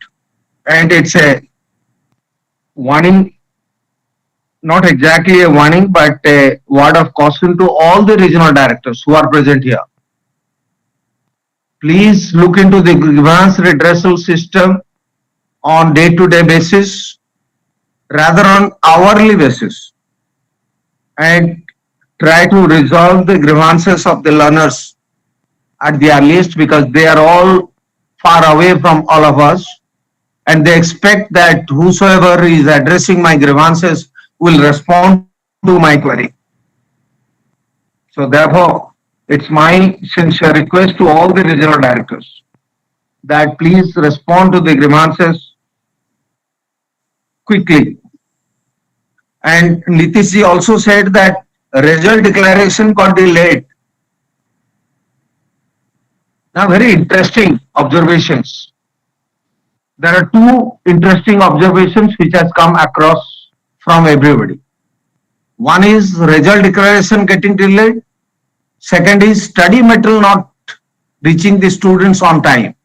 and it's a warning, not exactly a warning, but a word of caution to all the regional directors who are present here. Please look into the grievance redressal system on day-to-day basis, rather on hourly basis, and try to resolve the grievances of the learners at the earliest, because they are all far away from all of us, and they expect that whosoever is addressing my grievances will respond to my query. So therefore, it's my sincere request to all the regional directors that please respond to the grievances quickly. And Nitishji also said that result declaration got delayed. Now, very interesting observations. There are two interesting observations which has come across from everybody. One is result declaration getting delayed. Second is study material not reaching the students on time.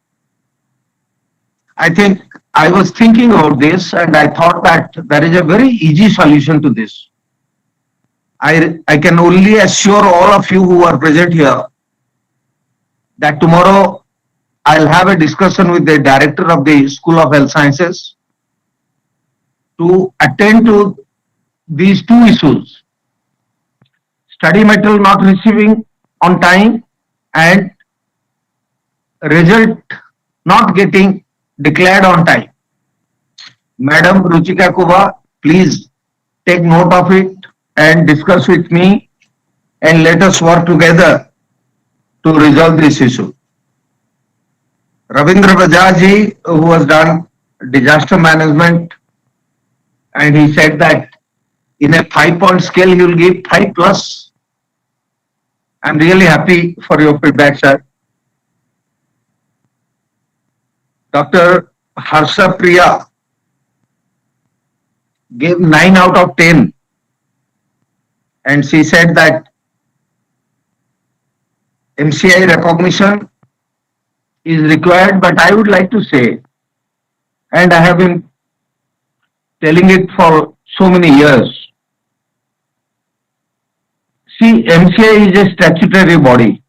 I think I was thinking about this and I thought that there is a very easy solution to this. I can only assure all of you who are present here that tomorrow I'll have a discussion with the director of the School of Health Sciences to attend to these two issues: study material not receiving on time and result not getting declared on time. Madam Ruchika Kuba, please take note of it and discuss with me, and let us work together to resolve this issue. Ravindra Bajaj, who has done disaster management, and he said that in a 5-point scale, he will give 5 plus. I'm really happy for your feedback, sir. Dr. Harsha Priya gave 9 out of 10. And she said that MCI recognition is required, but I would like to say, and I have been telling it for so many years, see, MCI is a statutory body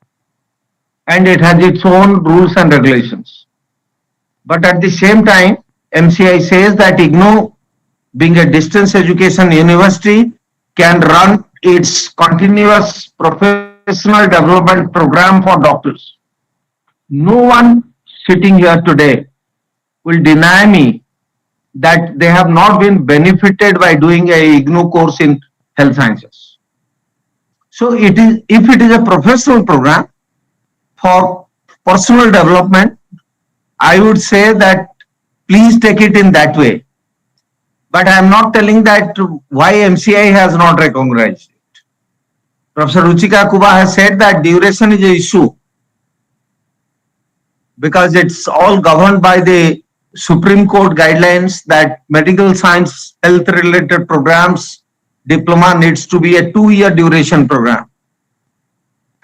and it has its own rules and regulations. But at the same time, MCI says that IGNOU, being a distance education university, can run its continuous professional development program for doctors. No one sitting here today will deny me that they have not been benefited by doing a IGNOU course in health sciences. So it is, if it is a professional program for personal development, I would say that please take it in that way. But I am not telling that why MCI has not recognized it. Professor Ruchika Kuba has said that duration is an issue because it's all governed by the Supreme Court guidelines that medical science health related programs diploma needs to be a 2-year duration program,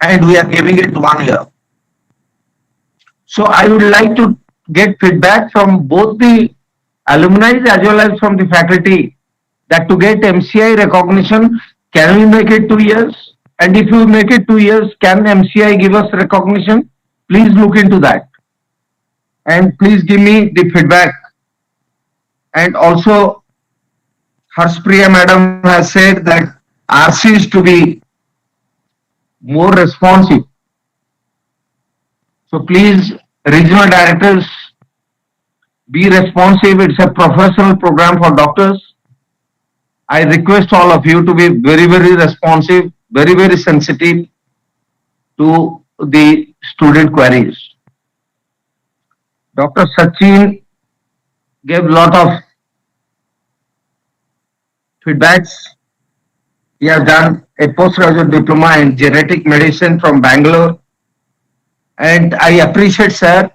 and we are giving it 1 year. So I would like to get feedback from both the alumni as well as from the faculty that to get MCI recognition, can we make it 2 years? And if you make it 2 years, can MCI give us recognition? Please look into that. And please give me the feedback. And also, Harshpriya madam has said that RC is to be more responsive. So please, regional directors, be responsive. It's a professional program for doctors. I request all of you to be very, very responsive, very, very sensitive to the student queries. Dr. Sachin gave a lot of feedbacks. He has done a postgraduate diploma in genetic medicine from Bangalore. And I appreciate, sir,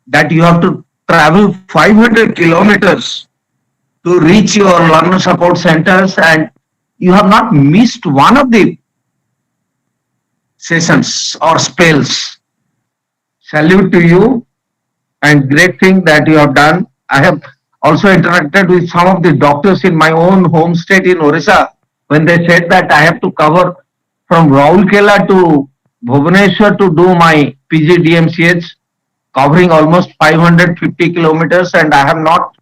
that you have to travel 500 kilometers to reach your learner support centers, and you have not missed one of the sessions or spells. Salute to you, and great thing that you have done. I have also interacted with some of the doctors in my own home state in Orissa when they said that I have to cover from Raulkela to Bhubaneswar to do my PG DMCH, covering almost 550 kilometers, and I have not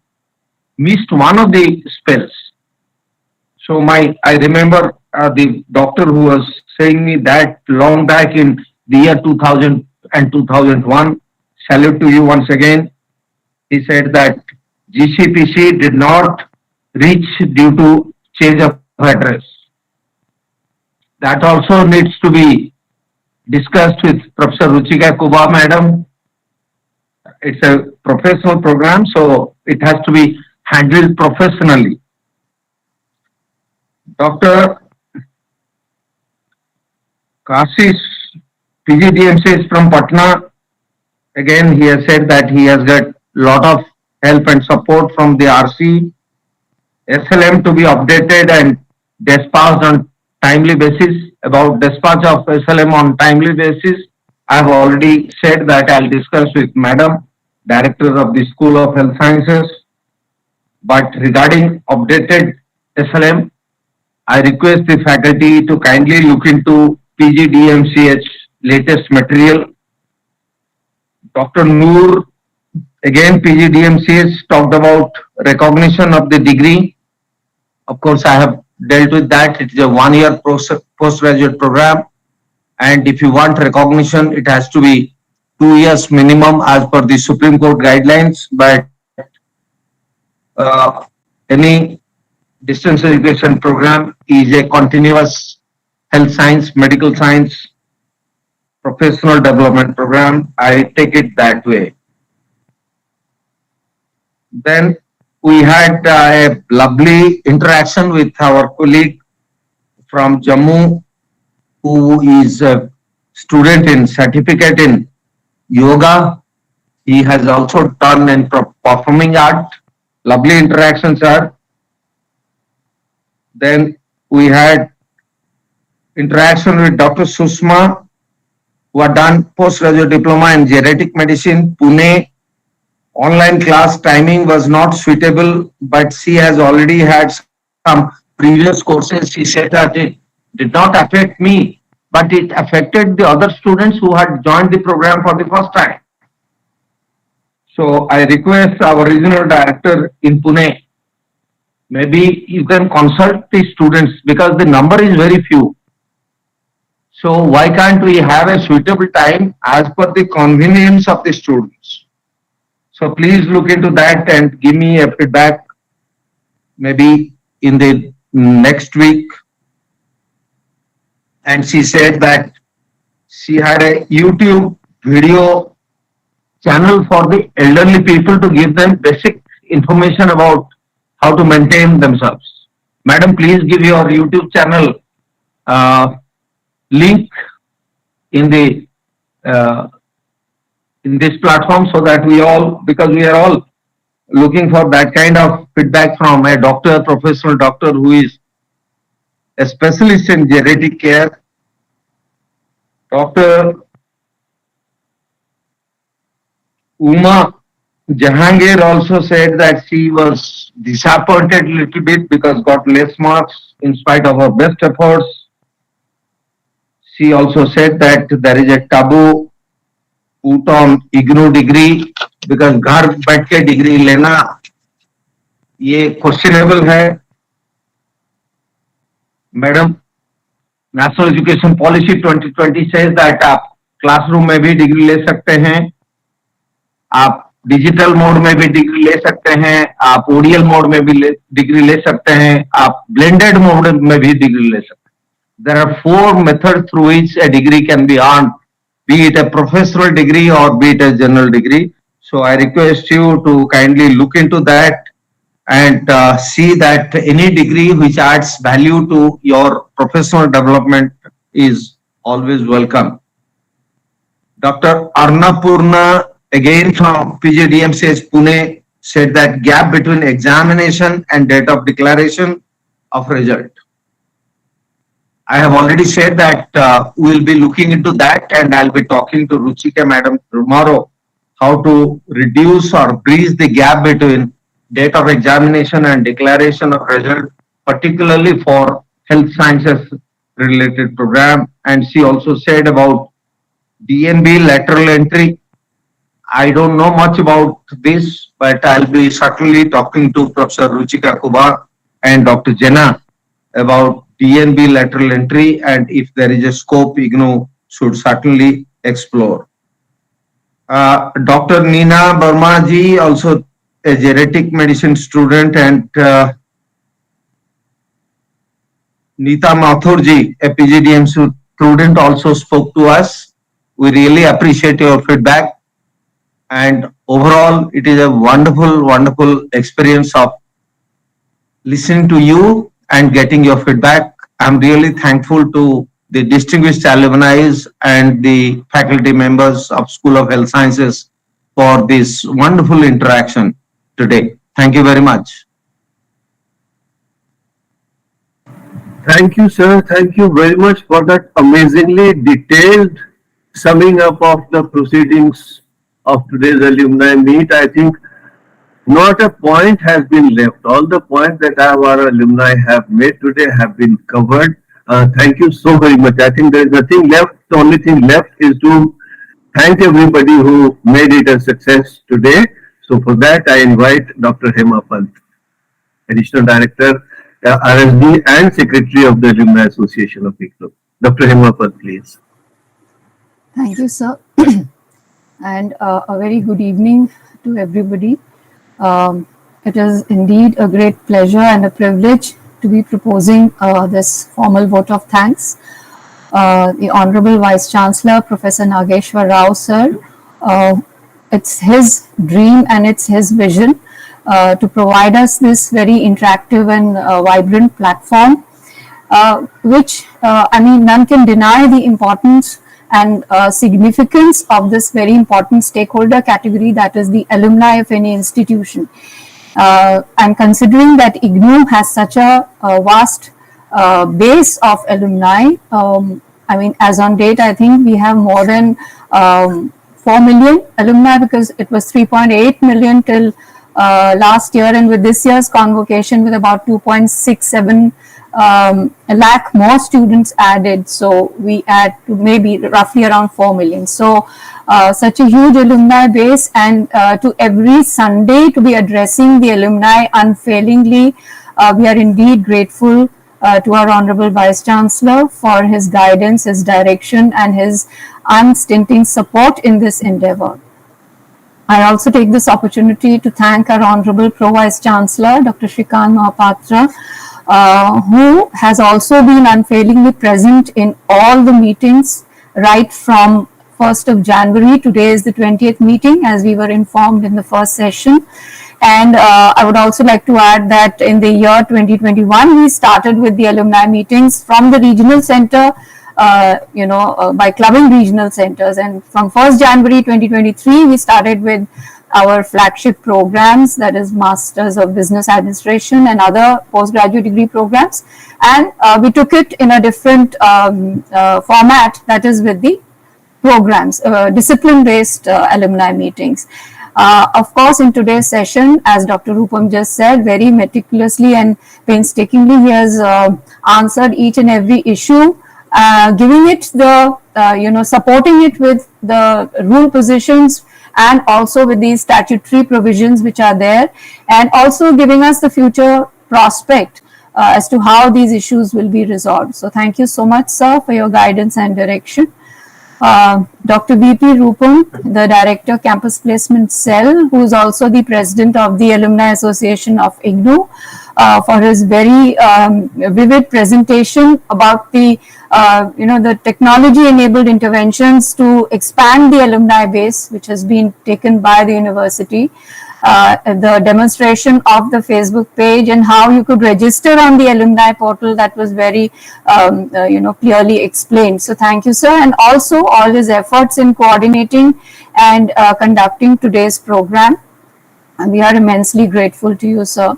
missed one of the spells. So I remember the doctor who was saying me that long back in the year 2000 and 2001. Salute to you once again. He said that GCPC did not reach due to change of address. That also needs to be discussed with Professor Ruchika Kuba madam. It's a professional program, so it has to be handled professionally. Dr. Kashish PGDMC is from Patna. Again, he has said that he has got lot of help and support from the RC. SLM to be updated and dispatched on timely basis. About dispatch of SLM on timely basis, I have already said that I'll discuss with Madam, Director of the School of Health Sciences. But regarding updated SLM, I request the faculty to kindly look into PGDMCH latest material. Dr. Noor, again PGDMCH talked about recognition of the degree. Of course, I have dealt with that. It is a 1 year postgraduate program. And if you want recognition, it has to be 2 years minimum as per the Supreme Court guidelines. But any distance education program is a continuous health science, medical science, professional development program. I take it that way. Then we had a lovely interaction with our colleague from Jammu, who is a student in certificate in yoga. He has also done in performing art. Lovely interaction, sir. Then we had interaction with Dr. Susma, who had done postgraduate diploma in genetic medicine, Pune. Online class timing was not suitable, but she has already had some previous courses. She said that it did not affect me, but it affected the other students who had joined the program for the first time. So I request our regional director in Pune, maybe you can consult the students because the number is very few. So why can't we have a suitable time as per the convenience of the students? So please look into that and give me a feedback maybe in the next week. And she said that she had a YouTube video channel for the elderly people to give them basic information about how to maintain themselves. Madam, please give your YouTube channel link in the in this platform so that we all, because we are all looking for that kind of feedback from a doctor, professional doctor who is a specialist in genetic care. Dr. Uma Jahangir also said that she was disappointed a little bit because got less marks in spite of her best efforts. She also said that there is a taboo put on IGNOU degree because घर बैठ के degree लेना ये questionable है madam national education policy 2020 says that आप classroom में भी degree ले सकते हैं आप डिजिटल मोड में भी डिग्री ले सकते हैं आप ओडियल मोड में भी डिग्री ले सकते हैं आप ब्लेंडेड मोड में भी डिग्री ले सकते हैं there are four methods through which a degree can be earned, be it a professional degree or be it a general degree. So I request you to kindly look into that and see that any degree which adds value to your professional development is always welcome. Dr. Arnapurna, again from PGDMCH Pune, said that gap between examination and date of declaration of result. I have already said that we will be looking into that and I'll be talking to Ruchika madam tomorrow how to reduce or bridge the gap between date of examination and declaration of result, particularly for health sciences related program. And she also said about DNB lateral entry. I don't know much about this, but I'll be certainly talking to Professor Ruchika Kubar and Dr. Jena about DNB lateral entry, and if there is a scope, IGNOU should certainly explore. Dr. Neena Verma ji, also a genetic medicine student, and Neeta Mathur ji, a PGDM student, also spoke to us. We really appreciate your feedback, and overall, it is a wonderful, wonderful experience of listening to you and getting your feedback. I'm really thankful to the distinguished alumni and the faculty members of School of Health Sciences for this wonderful interaction today. Thank you very much. Thank you, sir. Thank you very much for that amazingly detailed summing up of the proceedings of today's alumni meet. I think not a point has been left. All the points that our alumni have made today have been covered. Thank you so very much. I think there is nothing left. The only thing left is to thank everybody who made it a success today. So for that, I invite Dr. Hema Pant, Additional Director, RSD and Secretary of the Alumni Association of IGNOU. Dr. Hema Pant, please. Thank you, sir. And a very good evening to everybody. It is indeed a great pleasure and a privilege to be proposing this formal vote of thanks. The Honorable Vice Chancellor, Professor Nageshwar Rao, sir, it's his dream and it's his vision to provide us this very interactive and vibrant platform, which, I mean, none can deny the importance and significance of this very important stakeholder category, that is the alumni of any institution. And considering that IGNOU has such a vast base of alumni, I mean, as on date, I think we have more than 4 million alumni, because it was 3.8 million till last year, and with this year's convocation with about 2.67 lakh more students added, so we add to maybe roughly around 4 million. So such a huge alumni base, and to every Sunday to be addressing the alumni unfailingly, we are indeed grateful to our Honorable Vice Chancellor for his guidance, his direction and his unstinting support in this endeavor. I also take this opportunity to thank our Honorable Pro Vice Chancellor, Dr. Shrikant Mahapatra, who has also been unfailingly present in all the meetings right from 1st of January. Today is the 20th meeting, as we were informed in the first session. And I would also like to add that in the year 2021, we started with the alumni meetings from the regional center, by clubbing regional centers. And from 1st January 2023, we started with our flagship programs, that is Masters of Business Administration and other postgraduate degree programs. And we took it in a different format, that is with the programs, discipline-based alumni meetings. Of course, in today's session, as Dr. Rupam just said, very meticulously and painstakingly, he has answered each and every issue giving it the, supporting it with the rule positions and also with these statutory provisions which are there, and also giving us the future prospect as to how these issues will be resolved. So thank you so much, sir, for your guidance and direction. Dr. V.P. Rupam, the Director, Campus Placement Cell, who is also the President of the Alumni Association of IGNOU, for his very vivid presentation about the, the technology-enabled interventions to expand the alumni base, which has been taken by the university. The demonstration of the Facebook page and how you could register on the alumni portal, that was very clearly explained. So thank you, sir, and also all his efforts in coordinating and conducting today's program, and we are immensely grateful to you, sir.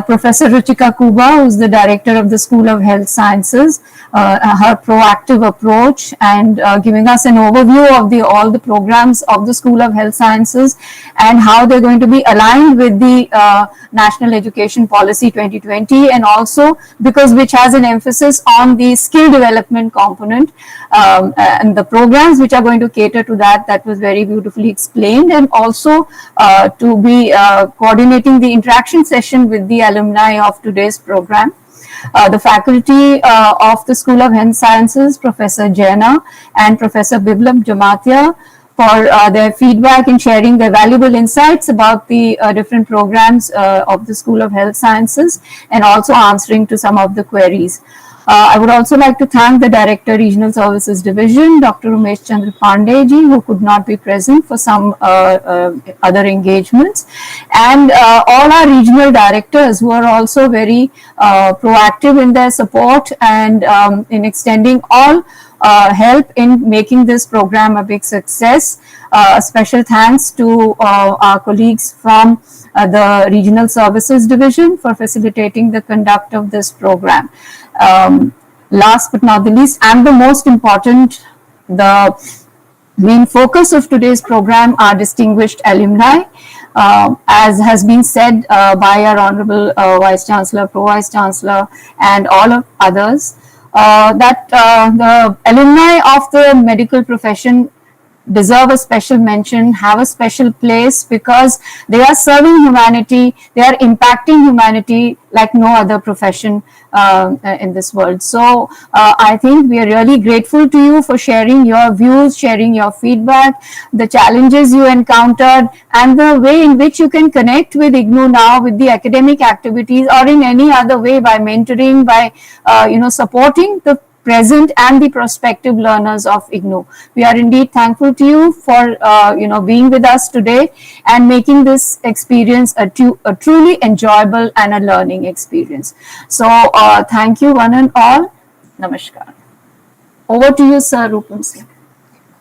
Professor Ruchika Kuba, who is the Director of the School of Health Sciences, her proactive approach and giving us an overview of all the programs of the School of Health Sciences and how they're going to be aligned with the National Education Policy 2020, and also which has an emphasis on the skill development component and the programs which are going to cater to that. That was very beautifully explained, and also to be coordinating the interaction session with the alumni of today's program. The faculty of the School of Health Sciences, Professor Jaina and Professor Biplab Jamatia, for their feedback and sharing their valuable insights about the different programs of the School of Health Sciences, and also answering to some of the queries. I would also like to thank the Director, Regional Services Division, Dr. Umesh Chandra Pandey ji, who could not be present for some other engagements, and all our regional directors who are also very proactive in their support and in extending all help in making this program a big success. A special thanks to our colleagues from the Regional Services Division for facilitating the conduct of this program. Last but not the least, and the most important, the main focus of today's program are distinguished alumni. As has been said by our Honorable Vice Chancellor, Pro Vice Chancellor, and all of others, that the alumni of the medical profession deserve a special mention, have a special place, because they are serving humanity, they are impacting humanity like no other profession in this world. So I think we are really grateful to you for sharing your views, sharing your feedback, the challenges you encountered, and the way in which you can connect with IGNOU now with the academic activities, or in any other way by mentoring, by supporting the present and the prospective learners of IGNOU. We are indeed thankful to you for being with us today and making this experience a truly enjoyable and a learning experience. So thank you one and all. Namaskar. Over to you, Sir Rupam Singh.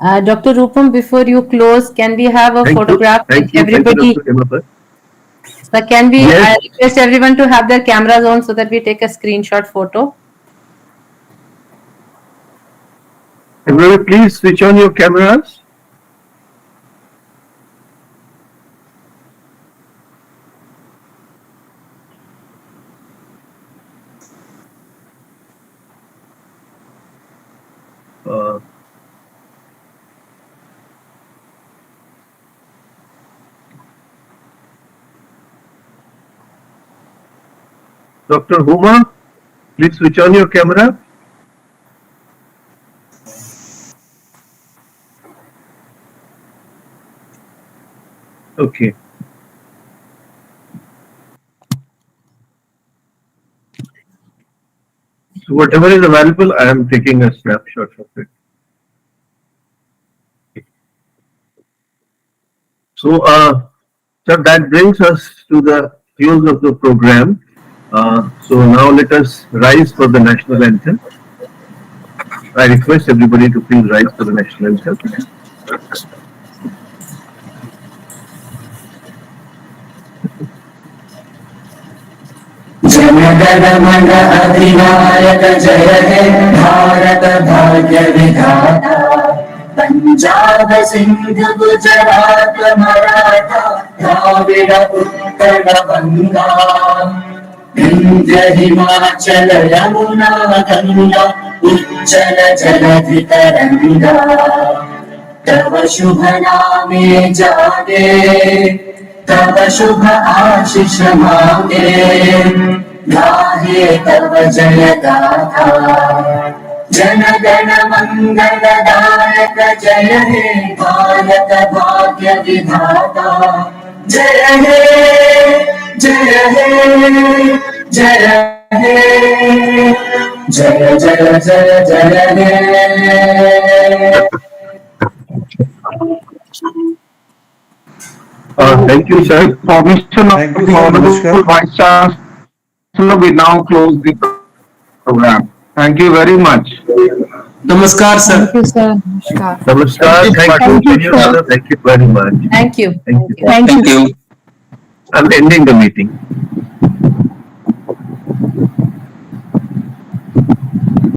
Dr. Rupam, before you close, can we have a photograph with everybody? So can we request everyone to have their cameras on so that we take a screenshot photo? Everybody, please switch on your cameras. Dr. Huma, please switch on your camera. Okay. So whatever is available, I am taking a snapshot of it. So, sir, that brings us to the close of the program. So now let us rise for the national anthem. I request everybody to please rise for the national anthem. Jana Gana Mana अधिनायक जय हे भारत भाग्य विधाता पंजाब सिंध गुजरात मराठा द्राविड उत्कल गंगा विंध्य हिमाचल यमुना गंगा उच्चल जलधि तरंगा तव शुभ नामे जागे तव शुभ आशीष मांगे गाहे तव जय गाथा जन गण मंगल दायक जय हे भारत भाग्य विधाता जय हे जय हे जय हे जय जय जय जय हे Thank you, sir. With permission of Thank you, the sir. Honorable Namaskar. Vice Chancellor, we now close the program. Thank you very much. Namaskar, sir. Thank you, sir. Namaskar. Namaskar. Thank you, sir. Thank you very much. Thank you. Thank you. Thank you. Thank you. I'm ending the meeting.